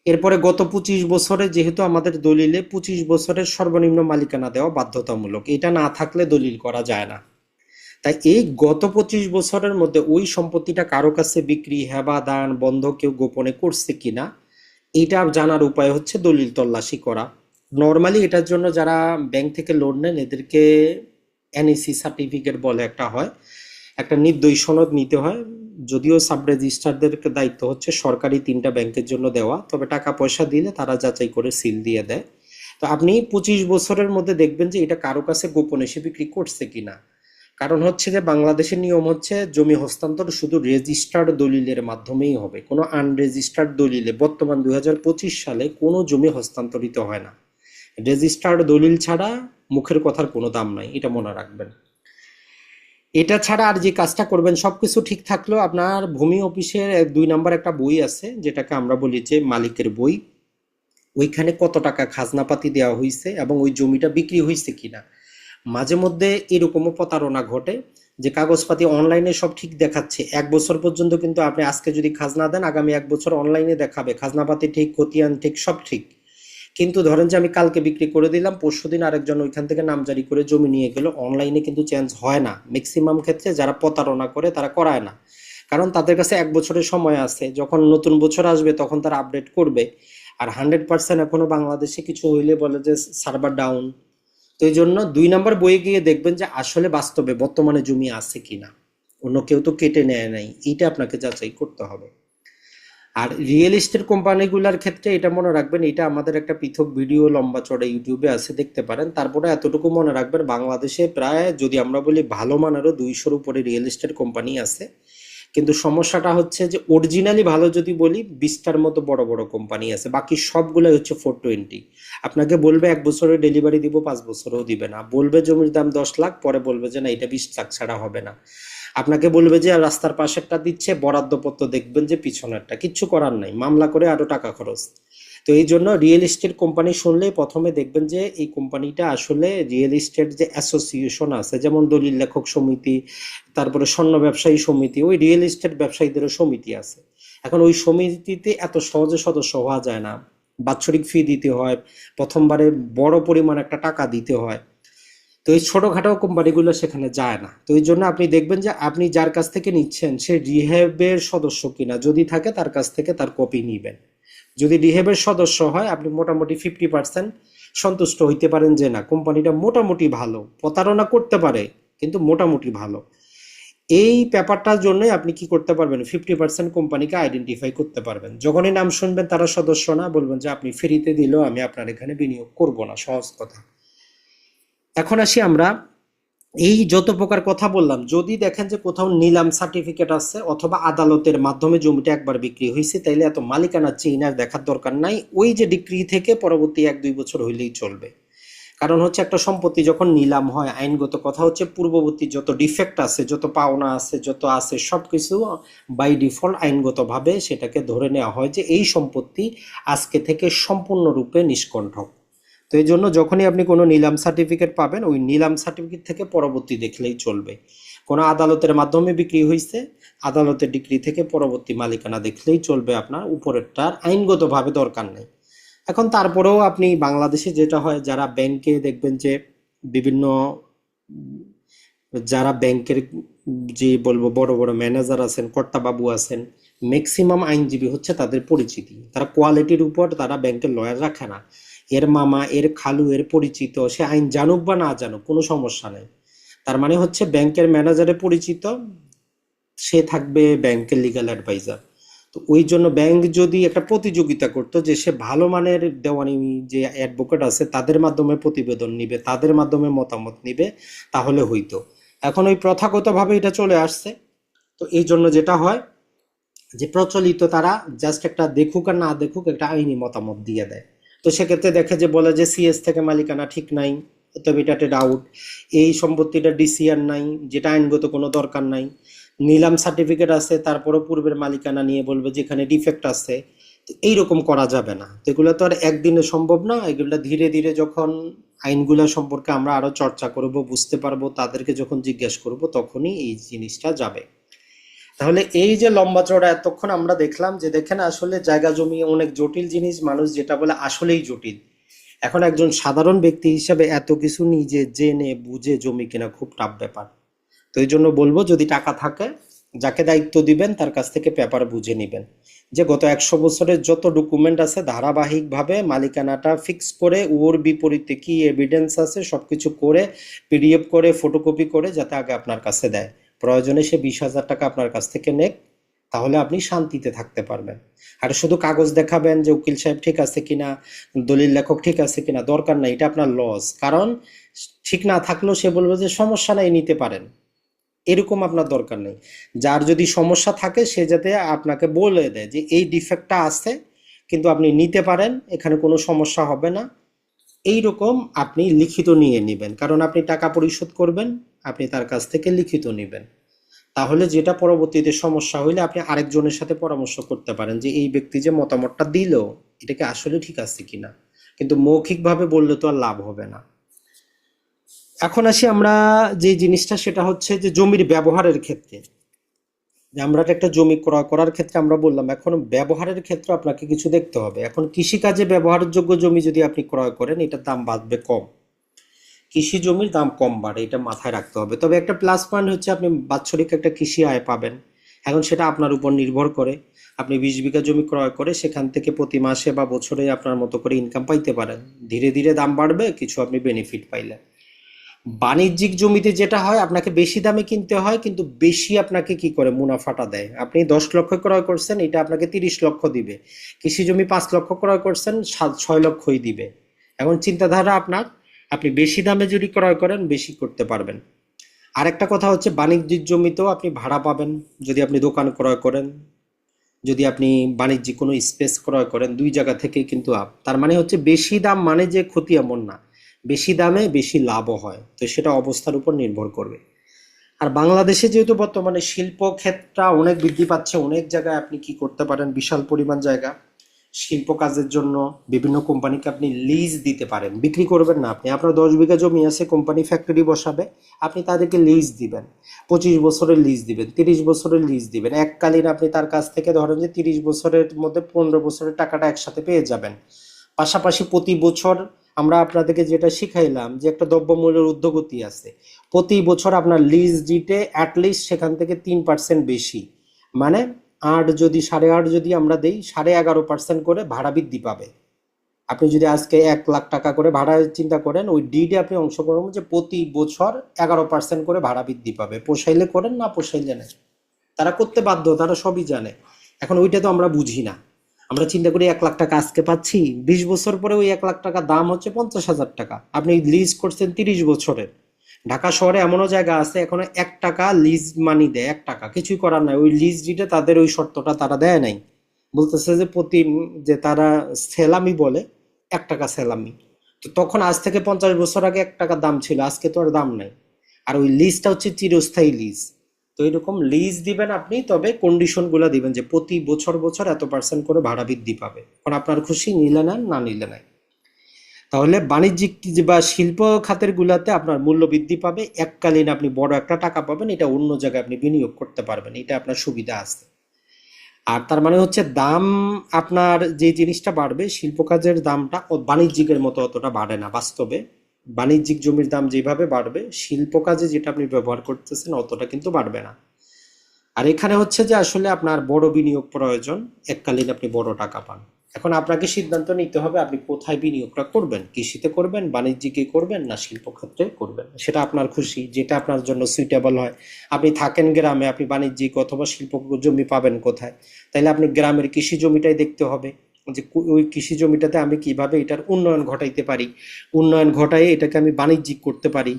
এরপরে গত 25 বছরে, যেহেতু আমাদের দলিলে 25 বছরের সর্বনিম্ন মালিকানা দেওয়া বাধ্যতামূলক, এটা না থাকলে দলিল করা যায় না। তাই এই গত 25 বছরের মধ্যে ওই সম্পত্তিটা কারো কাছে বিক্রি, হেবা, দান, বন্ধ কেউ গোপনে করছে কিনা, এটা জানার উপায় হচ্ছে দলিল তল্লাশি করা। নর্মালি এটার জন্য যারা ব্যাংক থেকে লোন নেন, এদেরকে এনইসি সার্টিফিকেট বলে একটা হয়, একটা নির্দয়ী সনদ নিতে হয়। যদিও সাব রেজিস্ট্রারদের দায়িত্ব হচ্ছে সরকারি 3টা ব্যাংকের জন্য দেওয়া, তবে টাকা পয়সা দিলে তারা যাচাই করে সিল দিয়ে দেয়। তো আপনি 25 বছরের মধ্যে দেখবেন যে এটা কারো কাছে গোপনে সে বিক্রি করছে কিনা। কারণ হচ্ছে যে বাংলাদেশের নিয়ম হচ্ছে জমি হস্তান্তর শুধু রেজিস্টার্ড দলিলের মাধ্যমেই হবে, কোনো আনরেজিস্টার্ড দলিলে বর্তমান 2025 সালে কোনো জমি হস্তান্তরিত হয় না। রেজিস্টার্ড দলিল ছাড়া মুখের কথার কোনো দাম নাই, এটা মনে রাখবেন। এটা ছাড়া আর যে কাজটা করবেন, সবকিছু ঠিক থাকলেও আপনার ভূমি অফিসের 2 নাম্বার একটা বই আছে, যেটাকে আমরা বলি যে মালিকের বই। ওইখানে কত টাকা খাজনাপাতি দেওয়া হয়েছে এবং ওই জমিটা বিক্রি হয়েছে কিনা। মাঝে মধ্যে এরকমও প্রতারণা ঘটে যে কাগজপাতি অনলাইনে সব ঠিক দেখাচ্ছে, 1 বছর পর্যন্ত, কিন্তু আপনি আজকে যদি খাজনা দেন, আগামী 1 বছর অনলাইনে দেখাবে খাজনাপাতি ঠিক, খতিয়ান ঠিক, সব ঠিক। কিন্তু ধরেন যে আমি কালকে বিক্রি করে দিলাম, পরশুদিন আরেকজন ওইখান থেকে নামজারি করে জমি নিয়ে গেল, অনলাইনে কিন্তু চেঞ্জ হয় না। ম্যাক্সিমাম ক্ষেত্রে যারা প্রতারণা করে তারা করায় না, কারণ তাদের কাছে 1 বছরের সময় আছে, যখন নতুন বছর আসবে তখন তারা আপডেট করবে। আর 100% এখনো বাংলাদেশে কিছু হইলে বলে যে সার্ভার ডাউন। তো এই জন্য 2 নাম্বার বইয়ে গিয়ে দেখবেন যে আসলে বাস্তবে বর্তমানে জমি আছে কিনা, অন্য কেউ তো কেটে নেয় নাই, এইটা আপনাকে যাচাই করতে হবে। আর রিয়েল এস্টেট কোম্পানিগুলোর ক্ষেত্রে এটা মনে রাখবেন, এটা আমাদের একটা পৃথক ভিডিও লম্বা চড়া ইউটিউবে আছে, দেখতে পারেন। তারপরে এতটুকু মনে রাখবেন, বাংলাদেশে প্রায় যদি আমরা বলি ভালো মানেরও 200-র উপরে রিয়েল এস্টেট কোম্পানি আছে। কিন্তু সমস্যাটা হচ্ছে যে অরিজিনালি ভালো যদি বলি 20টার মতো বড় বড় কোম্পানি আছে, বাকি সবগুলাই হচ্ছে 420। আপনাকে বলবে 1 বছরে ডেলিভারি দিব, 5 বছরেও দিবে না। বলবে জমির দাম 10 লাখ, পরে বলবে যে না, এটা 20 লাখ ছাড়া হবে না। আপনাকে বলবে যে রাস্তার পাশেরটা দিচ্ছে, বরাদ্দপত্র দেখবেন যে পিছনেরটা, কিচ্ছু করার নাই, মামলা করে আরো টাকা খরচ। তো এই জন্য রিয়েল এস্টেট কোম্পানি শুনলেই প্রথমে দেখবেন যে এই কোম্পানিটা আসলে রিয়েল এস্টেট যে অ্যাসোসিয়েশন আছে, যেমন দলিল লেখক সমিতি, তারপরে স্বর্ণ ব্যবসায়ী সমিতি, ওই রিয়েল এস্টেট ব্যবসায়ীদেরও সমিতি আছে। এখন ওই সমিতিতে এত সহজে সদস্য হওয়া যায় না, বাৎসরিক ফি দিতে হয়, প্রথমবারে বড় পরিমাণ একটা টাকা দিতে হয়। তো এই ছোটখাটো কোম্পানিগুলো সেখানে যায় না। তো এই জন্য আপনি দেখবেন যে আপনি যার কাছ থেকে নিচ্ছেন সে রিহ্যাবের সদস্য কিনা, যদি থাকে তার কাছ থেকে তার কপি নিবেন। যদি রিহ্যাবের সদস্য হয়, আপনি মোটামুটি 50% সন্তুষ্ট হইতে পারেন যে না কোম্পানিটা মোটামুটি ভালো, প্রতারণা করতে পারে কিন্তু মোটামুটি ভালো, এই ব্যাপারটার জন্যই আপনি কি করতে পারবেন, 50% কোম্পানিকে আইডেন্টিফাই করতে পারবেন। যখনই নাম শুনবেন তারা সদস্য না, বলবেন যে আপনি ফ্রিতে দিলেও আমি আপনার এখানে বিনিয়োগ করব না, সহজ কথা। এখন আসি আমরা, এই যত প্রকার কথা বললাম, যদি দেখেন যে কোথাও নিলাম সার্টিফিকেট আছে অথবা আদালতের মাধ্যমে জমিটা একবার বিক্রি হয়েছে, তাইলে এত মালিকানা চেইন আর দেখার দরকার নাই, ওই যে ডিক্রি থেকে পরবর্তী 1-2 বছর হইলেই চলবে। কারণ হচ্ছে একটা সম্পত্তি যখন নিলাম হয়, আইনগত কথা হচ্ছে পূর্ববর্তী যত ডিফেক্ট আছে, যত পাওনা আছে, যত আছে সবকিছু বাই ডিফল্ট আইনগতভাবে সেটাকে ধরে নেওয়া হয় যে এই সম্পত্তি আজকে থেকে সম্পূর্ণরূপে নিষ্কণ্ঠক। তো এই জন্য যখনই আপনি কোনো নিলাম সার্টিফিকেট পাবেন, ওই নিলাম সার্টিফিকেট থেকে পরবর্তী দেখলেই চলবে। কোনো আদালতের মাধ্যমে বিক্রি হয়েছে, আদালতের ডিক্রি থেকে পরবর্তী মালিকানা দেখলেই চলবে, আপনার উপরেরটার আইনগতভাবে দরকার নেই। এখন তারপরেও আপনি বাংলাদেশে যেটা হয়, যারা ব্যাংকে দেখবেন যে বিভিন্ন, যারা ব্যাংকের যে বলবো বড় বড় ম্যানেজার আছেন, কর্তাবাবু আছেন, ম্যাক্সিমাম আইনজীবী হচ্ছে তাদের পরিচিতি, তারা কোয়ালিটির উপর তারা ব্যাংকের লয়ার রাখে না। এর মামা, এর খালু, এর পরিচিত, সে আইন জানুক বা না জানুক কোনো সমস্যা নেই। তার মানে হচ্ছে ব্যাংকের ম্যানেজারের পরিচিত, সে থাকবে ব্যাংকের লিগ্যাল অ্যাডভাইজার। তো ওই জন্য ব্যাংক যদি একটা প্রতিযোগিতা করতো যে সে ভালো মানের দেওয়ানি যে অ্যাডভোকেট আছে তাদের মাধ্যমে প্রতিবেদন নিবে, তাদের মাধ্যমে মতামত নিবে, তাহলে হইতো। এখন ওই প্রথাগতভাবে এটা চলে আসছে। তো এই জন্য যেটা হয় যে প্রচলিত তারা জাস্ট একটা দেখুক আর না দেখুক একটা আইনি মতামত দিয়ে দেয়। তো সেক্ষেত্রে দেখে যে বলে যে সিএস থেকে মালিকানা ঠিক নাই, তবে এটা একটা ডাউট, এই সম্পত্তিটা ডিসিআর নাই, যেটা আইনগত কোনো দরকার নাই, নিলাম সার্টিফিকেট আছে তারপরও পূর্বের মালিকানা নিয়ে বলবে যেখানে ডিফেক্ট আছে। তো এইরকম করা যাবে না। তো এগুলো তো আর একদিনে সম্ভব না, এগুলো ধীরে ধীরে যখন আইনগুলো সম্পর্কে আমরা আরো চর্চা করব, বুঝতে পারবো, তাদেরকে যখন জিজ্ঞেস করব তখনই এই জিনিসটা যাবে। তাহলে এই যে লম্বা চড়া এতক্ষণ আমরা দেখলাম যে দেখেন আসলে জায়গা জমি অনেক জটিল জিনিস, মানুষ যেটা বলে আসলেই জটিল। এখন একজন সাধারণ ব্যক্তি হিসাবে এত কিছু নিজে জেনে বুঝে জমি কেনা খুব টাফ ব্যাপার। তো এই জন্য বলবো যদি টাকা থাকে, যাকে দায়িত্ব দিবেন তার কাছ থেকে পেপার বুঝে নেবেন, যে গত 100 বছরের যত ডকুমেন্ট আছে ধারাবাহিকভাবে মালিকানাটা ফিক্স করে ওর বিপরীতে কি এভিডেন্স আছে সবকিছু করে পিডিএফ করে ফটোকপি করে যাতে আগে আপনার কাছে দেয়। প্রয়োজনে সে 20,000 টাকা আপনার কাছ থেকে নেক, তাহলে আপনি শান্তিতে থাকতে পারবেন। আর শুধু কাগজ দেখাবেন যে উকিল সাহেব ঠিক আছে কিনা, দলিল লেখক ঠিক আছে কিনা, দরকার নাই, এটা আপনার লস। কারণ ঠিক না থাকলেও সে বলবে যে সমস্যা নাই নিতে পারেন, এরকম আপনার দরকার নেই। যার যদি সমস্যা থাকে সে যাতে আপনাকে বলে দেয় যে এই ডিফেক্টটা আছে কিন্তু আপনি নিতে পারেন, এখানে কোনো সমস্যা হবে না, এইরকম আপনি লিখিত নিয়ে নেবেন। কারণ আপনি টাকা পরিশোধ করবেন, আপনি তার কাছ থেকে লিখিত নেবেন। তাহলে যেটা পরবর্তীতে সমস্যা হইলে আপনি আরেকজনের সাথে পরামর্শ করতে পারেন যে এই ব্যক্তি যে মতামতটা দিল এটাকে আসলে ঠিক আছে কিনা। কিন্তু মৌখিকভাবে বললে তো আর লাভ হবে না। এখন আসি আমরা যে জিনিসটা, সেটা হচ্ছে যে জমির ব্যবহারের ক্ষেত্রে, যে আমরা একটা জমি ক্রয় করার ক্ষেত্রে আমরা বললাম, এখন ব্যবহারের ক্ষেত্রে আপনাকে কিছু দেখতে হবে। এখন কৃষিকাজে ব্যবহারযোগ্য জমি যদি আপনি ক্রয় করেন এটার দাম বাড়বে কম, কৃষি জমির দাম কম বাড়ে, এটা মাথায় রাখতে হবে। তবে একটা প্লাস পয়েন্ট হচ্ছে আপনি বাৎসরিক একটা কৃষি আয় পাবেন। এখন সেটা আপনার উপর নির্ভর করে, আপনি 20 বিঘা জমি ক্রয় করে সেখান থেকে প্রতি মাসে বা বছরে আপনার মতো করে ইনকাম পাইতে পারেন। ধীরে ধীরে দাম বাড়বে, কিছু আপনি বেনিফিট পাইলেন। বাণিজ্যিক জমিতে যেটা হয় আপনাকে বেশি দামে কিনতে হয়, কিন্তু বেশি আপনাকে কি করে মুনাফাটা দেয়। আপনি 10 লক্ষ ক্রয় করছেন, এটা আপনাকে 30 লক্ষ দিবে। কৃষি জমি 5 লক্ষ ক্রয় করছেন, 6 লক্ষই দিবে। এখন চিন্তাধারা আপনার, আপনি বেশি দামে যদি ক্রয় করেন বেশি করতে পারবেন। আরেকটা কথা হচ্ছে বাণিজ্যিক জমিতেও আপনি ভাড়া পাবেন, যদি আপনি দোকান ক্রয় করেন, যদি আপনি বাণিজ্যিক কোনো স্পেস ক্রয় করেন, দুই জায়গা থেকেই কিন্তু তার মানে হচ্ছে বেশি দাম মানে যে ক্ষতি এমন না, বেশি দামে বেশি লাভও হয়। তো সেটা অবস্থার উপর নির্ভর করবে। আর বাংলাদেশে যেহেতু বর্তমানে শিল্প ক্ষেত্রটা অনেক বৃদ্ধি পাচ্ছে, অনেক জায়গায় আপনি কি করতে পারেন, বিশাল পরিমাণ জায়গা শিল্প কাজের জন্য বিভিন্ন কোম্পানিকে আপনি লিজ দিতে পারেন, বিক্রি করবেন না। আপনি আপনার 10 বিঘা জমি আছে, কোম্পানি ফ্যাক্টরি বসাবে, আপনি তাদেরকে লিজ দিবেন, 25 বছরের লিজ দিবেন, 30 বছরের লিজ দিবেন। এককালীন আপনি তার কাছ থেকে ধরেন যে 30 বছরের মধ্যে 15 বছরের টাকাটা একসাথে পেয়ে যাবেন। পাশাপাশি প্রতি বছর আমরা আপনাদেরকে যেটা শিখাইলাম যে একটা দ্রব্যমূল্যের ঊর্ধ্বগতি আছে, প্রতি বছর আপনার লিজ দিতে অ্যাটলিস্ট সেখান থেকে 3% বেশি, মানে 8 যদি 8.5 যদি আমরা দেই, 11.5% করে ভাড়া বৃদ্ধি পাবে। আপনি যদি আজকে 1 লাখ টাকা করে ভাড়া চিন্তা করেন, ওই ডিডে আপনি অংশগ্রহণ করবেন যে প্রতি বছর 11% করে ভাড়া বৃদ্ধি পাবে। পোষাইলে করেন, না পোষাইলে নেই। তারা করতে বাধ্য, তারা সবই জানে। এখন ওইটা তো আমরা বুঝি না। আমরা চিন্তা করি 1 লাখ টাকা আজকে পাচ্ছি, 20 বছর পরে ওই 1 লাখ টাকা দাম হচ্ছে 50,000 টাকা। আপনি লিজ করছেন 30 বছরের। ঢাকা শহরে এমনও জায়গা আছে এখনো 1 টাকা লিজ মানি দেয়, 1 টাকা, কিছুই করার নাই। ওই লিজ দিতে তাদের ওই শর্তটা তারা দেয় নাই। বলতেছে যে প্রতি যে তারা সেলামি বলে, 1 টাকা সেলামি। তো তখন আজ থেকে 50 বছর আগে 1 টাকা দাম ছিল, আজকে তো আর দাম নাই। আর ওই লিজটা হচ্ছে চিরস্থায়ী লিজ। তো এরকম লিজ দিবেন আপনি, তবে কন্ডিশন গুলা দিবেন যে প্রতি বছর বছর এত পার্সেন্ট করে ভাড়া বৃদ্ধি পাবে। এখন আপনার খুশি, নিলে নেন, না নিলে নাই। তাহলে বাণিজ্যিক বা শিল্প খাতের গুলাতে আপনার মূল্য বৃদ্ধি পাবে, এককালীন আপনি বড় একটা টাকা পাবেন, এটা অন্য জায়গায় আপনি বিনিয়োগ করতে পারবেন, এটা আপনার সুবিধা আছে। আর তার মানে হচ্ছে দাম, আপনার যে জিনিসটা বাড়বে শিল্প কাজের দামটা বাণিজ্যিকের মতো অতটা বাড়ে না বাস্তবে। বাণিজ্যিক জমির দাম যেভাবে বাড়বে, শিল্প কাজে যেটা আপনি ব্যবহার করতেছেন অতটা কিন্তু বাড়বে না। আর এখানে হচ্ছে যে আসলে আপনার বড় বিনিয়োগ প্রয়োজন, এককালীন আপনি বড় টাকা পান। এখন আপনাকে সিদ্ধান্ত নিতে হবে আপনি কোথায় বিনিয়োগটা করবেন, কৃষিতে করবেন, বাণিজ্যিকে করবেন, না শিল্প ক্ষেত্রে করবেন। সেটা আপনার খুশি, যেটা আপনার জন্য সুইটেবল হয়। আপনি থাকেন গ্রামে, আপনি বাণিজ্যিক অথবা শিল্প জমি পাবেন কোথায়? তাইলে আপনি গ্রামের কৃষি জমিটাই দেখতে হবে, যে ওই কৃষি জমিটাতে আমি কিভাবে এটার উন্নয়ন ঘটাইতে পারি, উন্নয়ন ঘটাই এটাকে আমি বাণিজ্যিক করতে পারি।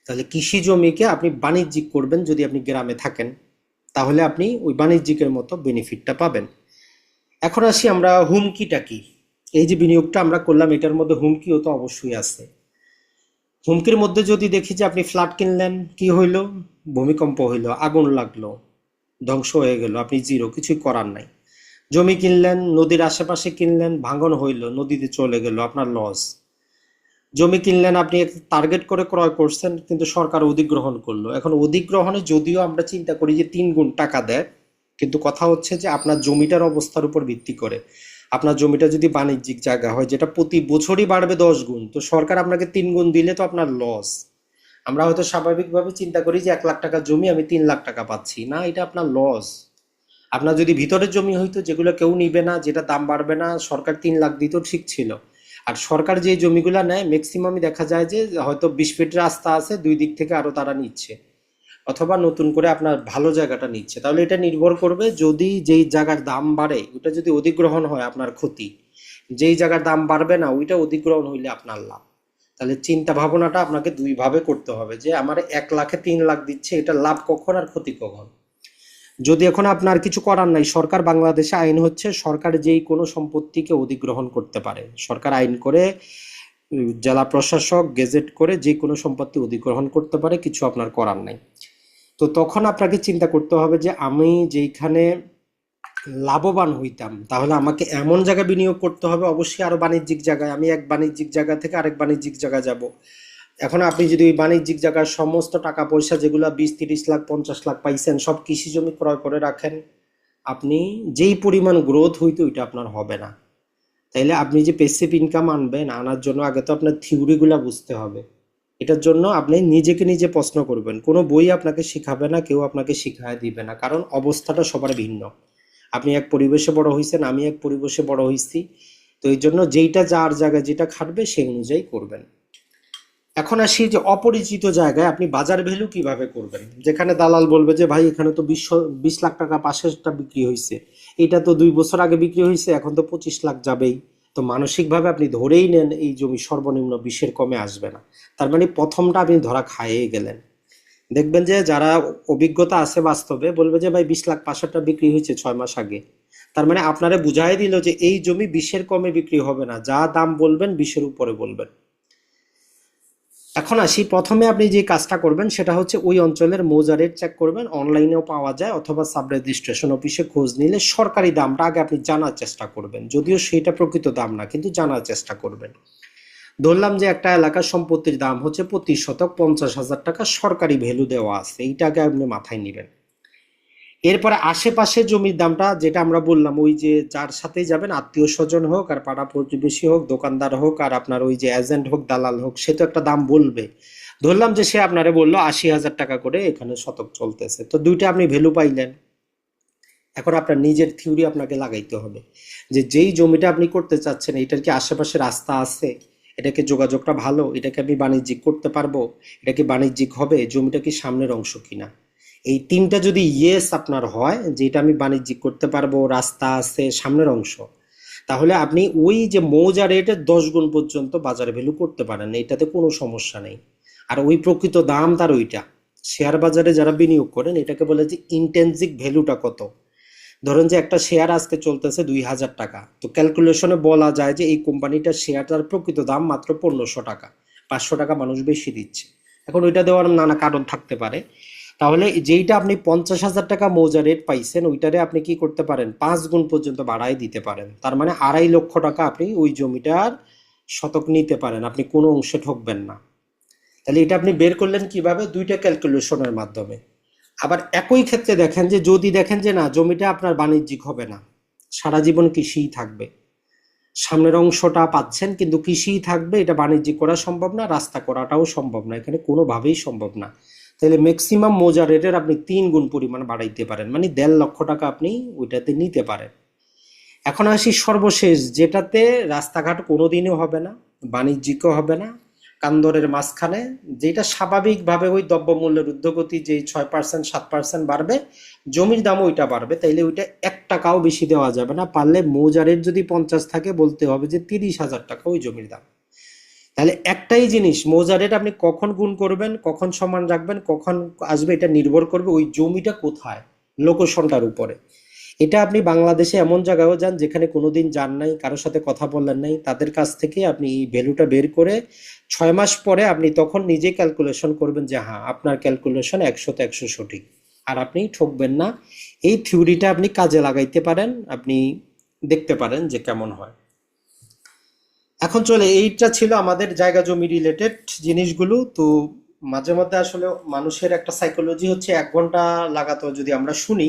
তাহলে কৃষি জমিকে আপনি বাণিজ্যিক করবেন যদি আপনি গ্রামে থাকেন, তাহলে আপনি ওই বাণিজ্যিকের মতো বেনিফিটটা পাবেন। এখন আসি আমরা হুমকিটা কি। এই যে বিনিয়োগটা আমরা করলাম, এটার মধ্যে হুমকিও তো অবশ্যই আছে। হুমকির মধ্যে যদি দেখি যে আপনি ফ্ল্যাট কিনলেন, কি হইলো? ভূমিকম্প হইলো, আগুন লাগলো, ধ্বংস হয়ে গেল, আপনি জিরো, কিছুই করার নাই। জমি কিনলেন, নদীর আশেপাশে কিনলেন, ভাঙন হইলো, নদীতে চলে গেল, আপনার লস। জমি কিনলেন, আপনি টার্গেট করে ক্রয় করছেন, কিন্তু সরকার অধিগ্রহণ করলো। এখন অধিগ্রহণে যদিও আমরা চিন্তা করি যে 3 গুণ টাকা দেয়, কিন্তু কথা হচ্ছে যে আপনার জমিটার অবস্থার উপর ভিত্তি করে। আপনার জমিটা যদি বাণিজ্যিক জায়গা হয়, যেটা প্রতি বছরই বাড়বে 10 গুণ, তো সরকার আপনাকে 3 গুণ দিলে তো আপনার লস। আমরা হয়তো স্বাভাবিকভাবে চিন্তা করি যে 1 লাখ টাকা জমি আমি 3 লাখ টাকা পাচ্ছি, না, এটা আপনার লস। আপনার যদি ভিতরের জমি হইতো, যেগুলো কেউ নিবে না, যেটা দাম বাড়বে না, সরকার 3 লাখ দিত, ঠিক ছিল। আর সরকার যে জমিগুলা নেয় ম্যাক্সিমামই দেখা যায় যে হয়তো 20 ফিট রাস্তা আছে, দুই দিক থেকে আরো তারা নিচ্ছে, অথবা নতুন করে আপনার ভালো জায়গাটা নিচ্ছে। তাহলে এটা নির্ভর করবে, যদি যেই জায়গার দাম বাড়ে ওটা যদি অধিগ্রহণ হয় আপনার ক্ষতি, যেই জায়গার দাম বাড়বে না ওইটা অধিগ্রহণ হইলে আপনার লাভ। তাহলে চিন্তা ভাবনাটা আপনাকে দুই ভাবে করতে হবে, যে আমার 1 লাখে 3 লাখ দিচ্ছে, এটা লাভ কখন আর ক্ষতি কখন। যদি এখন আপনার কিছু করার নাই, সরকার, বাংলাদেশে আইন হচ্ছে সরকার যেই কোনো সম্পত্তিকে অধিগ্রহণ করতে পারে, সরকার আইন করে, জেলা প্রশাসক গেজেট করে যে কোনো সম্পত্তি অধিগ্রহণ করতে পারে, কিছু আপনার করার নাই। তো তখন আপনাকে চিন্তা করতে হবে যে আমি যেইখানে লাভবান হইতাম, তাহলে আমাকে এমন জায়গায় বিনিয়োগ করতে হবে, অবশ্যই আরো বাণিজ্যিক জায়গায়। আমি এক বাণিজ্যিক জায়গা থেকে আরেক বাণিজ্যিক জায়গায় যাব। এখন আপনি যদি ওই বাণিজ্যিক জায়গার সমস্ত টাকা পয়সা যেগুলো 20-30 লাখ 50 লাখ পাইছেন সব কৃষি জমি ক্রয় করে রাখেন, আপনি যেই পরিমাণ গ্রোথ হইতো ওইটা আপনার হবে না। তাইলে আপনি যে প্যাসিভ ইনকাম আনবেন, আনার জন্য আগে তো আপনার থিওরিগুলা বুঝতে হবে। এটার জন্য আপনি নিজেকে নিজে প্রশ্ন করবেন, কোনো বই আপনাকে শিখাবে না, কেউ আপনাকে শিখায় দিবে না, কারণ অবস্থাটা সবার ভিন্ন। আপনি এক পরিবেশে বড় হয়েছেন, আমি এক পরিবেশে বড় হয়েছি। তো এই জন্য যেইটা যার জায়গায় যেটা খাটবে সেই অনুযায়ী করবেন। এখন আসি যে অপরিচিত জায়গায় আপনি বাজার ভ্যালু কিভাবে করবেন, যেখানে দালাল বলবে যে ভাই এখানে তো 20 লাখ টাকা পাশেরটা বিক্রি হয়েছে, এটা তো 2 বছর আগে বিক্রি হয়েছে, এখন তো 25 লাখ যাবেই। তো মানসিকভাবে আপনি ধরেই নেন এই জমি সর্বনিম্ন 20-এর কমে আসবে না। তার মানে প্রথমটা আপনি ধরা খাইয়ে গেলেন। দেখবেন যে যারা অভিজ্ঞতা আছে বাস্তবে বলবে যে ভাই 20 লাখ পাশেরটা বিক্রি হয়েছে 6 মাস আগে। তার মানে আপনারা বুঝাই দিল যে এই জমি 20-এর কমে বিক্রি হবে না, যা দাম বলবেন 20-এর উপরে বলবেন। এখন আসি, প্রথমে আপনি যে কাজটা করবেন সেটা হচ্ছে ওই অঞ্চলের মৌজা রেট চেক করবেন, অনলাইনেও পাওয়া যায়, অথবা সাব রেজিস্ট্রেশন অফিসে খোঁজ নিলে সরকারি দামটা আগে আপনি জানার চেষ্টা করবেন, যদিও সেটা প্রকৃত দাম না, কিন্তু জানার চেষ্টা করবেন। ধরলাম যে একটা এলাকার সম্পত্তির দাম হচ্ছে প্রতি শতক 50,000 টাকা, সরকারি ভ্যালু দেওয়া আছে, এইটাকে আপনি মাথায় নেবেন। এরপরে আশেপাশে জমির দামটা, যেটা আমরা বললাম, ওই যে যার সাথেই যাবেন, আত্মীয় স্বজন হোক আর পাড়া প্রতিবেশী হোক, দোকানদার হোক আর আপনার ওই যে এজেন্ট হোক, দালাল হোক, সে তো একটা দাম বলবে। ধরলাম যে সে আপনারে বললো 80,000 টাকা করে এখানে শতক চলতেছে, তো দুইটা আপনি ভ্যালু পাইলেন। এখন আপনার নিজের থিওরি আপনাকে লাগাইতে হবে যে যেই জমিটা আপনি করতে চাচ্ছেন এটার কি আশেপাশে রাস্তা আছে, এটা কি যোগাযোগটা ভালো, এটাকে আমি বাণিজ্যিক করতে পারবো, এটা কি বাণিজ্যিক হবে, জমিটা কি সামনের অংশ কিনা। এই তিনটা যদি ইয়েস আপনার হয় যে এটা আমি বাণিজ্যিক করতে পারবো, রাস্তা আছে, সামনের অংশ, তাহলে আপনি ওই যে মৌজা রেটের 10 গুণ পর্যন্ত বাজার ভ্যালু করতে পারেন, এটাতে কোনো সমস্যা নেই। আর ওই প্রকৃত দাম তার ওইটা। শেয়ার বাজারে যারা বিনিয়োগ করেন এটাকে বলে যে ইন্টেন্সিক ভ্যালুটা কত। ধরেন যে একটা শেয়ার আজকে চলতেছে 2000 টাকা, তো ক্যালকুলেশনে বলা যায় যে এই কোম্পানিটার শেয়ারটার প্রকৃত দাম মাত্র 1500 টাকা, 500 টাকা মানুষ বেশি দিচ্ছে। এখন ওইটা দেওয়ার নানা কারণ থাকতে পারে। তাহলে যেইটা আপনি 50,000 টাকা মৌজা রেট পাইছেন ওইটারে আপনি কি করতে পারেন 5 গুণ পর্যন্ত বাড়াই দিতে পারেন, তার মানে 2.5 লক্ষ টাকা আপনি ওই জমিটার শতক নিতে পারেন, আপনি কোনো অংশে ঠকবেন না। তাহলে এটা আপনি বের করলেন কিভাবে, দুইটা ক্যালকুলেশনের মাধ্যমে। আবার একই ক্ষেত্রে দেখেন যে যদি দেখেন যে না জমিটা আপনার বাণিজ্যিক হবে না, সারা জীবন কৃষিই থাকবে, সামনের অংশটা পাচ্ছেন কিন্তু কৃষিই থাকবে, এটা বাণিজ্যিক করা সম্ভব না, রাস্তা করাটাও সম্ভব না, এখানে কোনোভাবেই সম্ভব না, তাহলে ম্যাক্সিমাম মৌজা রেটের আপনি 3 গুণ পরিমাণ বাড়াইতে পারেন, মানে 1.5 লক্ষ টাকা আপনি ওইটাতে নিতে পারেন। এখন আসি সর্বশেষ যেটাতে রাস্তাঘাট কোনোদিনও হবে না, বাণিজ্যিকও হবে না, কান্দরের মাঝখানে, যেটা স্বাভাবিকভাবে ওই দ্রব্যমূল্যের ঊর্ধ্বগতি যেই 6% 7% বাড়বে, জমির দামও ওইটা বাড়বে, তাইলে ওইটা 1 টাকাও বেশি দেওয়া যাবে না, পারলে মৌজা রেট যদি 50 থাকে বলতে হবে যে 30,000 টাকা ওই জমির দাম। তাহলে একটাই জিনিস, মৌজা রেট আপনি কখন গুণ করবেন, কখন সমান রাখবেন, কখন আসবে, এটা নির্ভর করবে ওই জমিটা কোথায়, লোকেশনটার উপরে। এটা আপনি বাংলাদেশে এমন জায়গায়ও যান যেখানে কোনোদিন যান নাই, কারোর সাথে কথা বললেন নাই, তাদের কাছ থেকে আপনি এই ভ্যালুটা বের করে 6 মাস পরে আপনি তখন নিজে ক্যালকুলেশন করবেন যে হ্যাঁ আপনার ক্যালকুলেশন 100তে 100 সঠিক, আর আপনি ঠকবেন না। এই থিওরিটা আপনি কাজে লাগাইতে পারেন, আপনি দেখতে পারেন যে কেমন হয়। এখন চলে, এইটা ছিল আমাদের জায়গা জমি রিলেটেড জিনিসগুলো। তো মাঝে মধ্যে আসলে মানুষের একটা সাইকোলজি হচ্ছে 1 ঘন্টা লাগাতো যদি আমরা শুনি,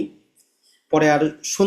পরে আর শুন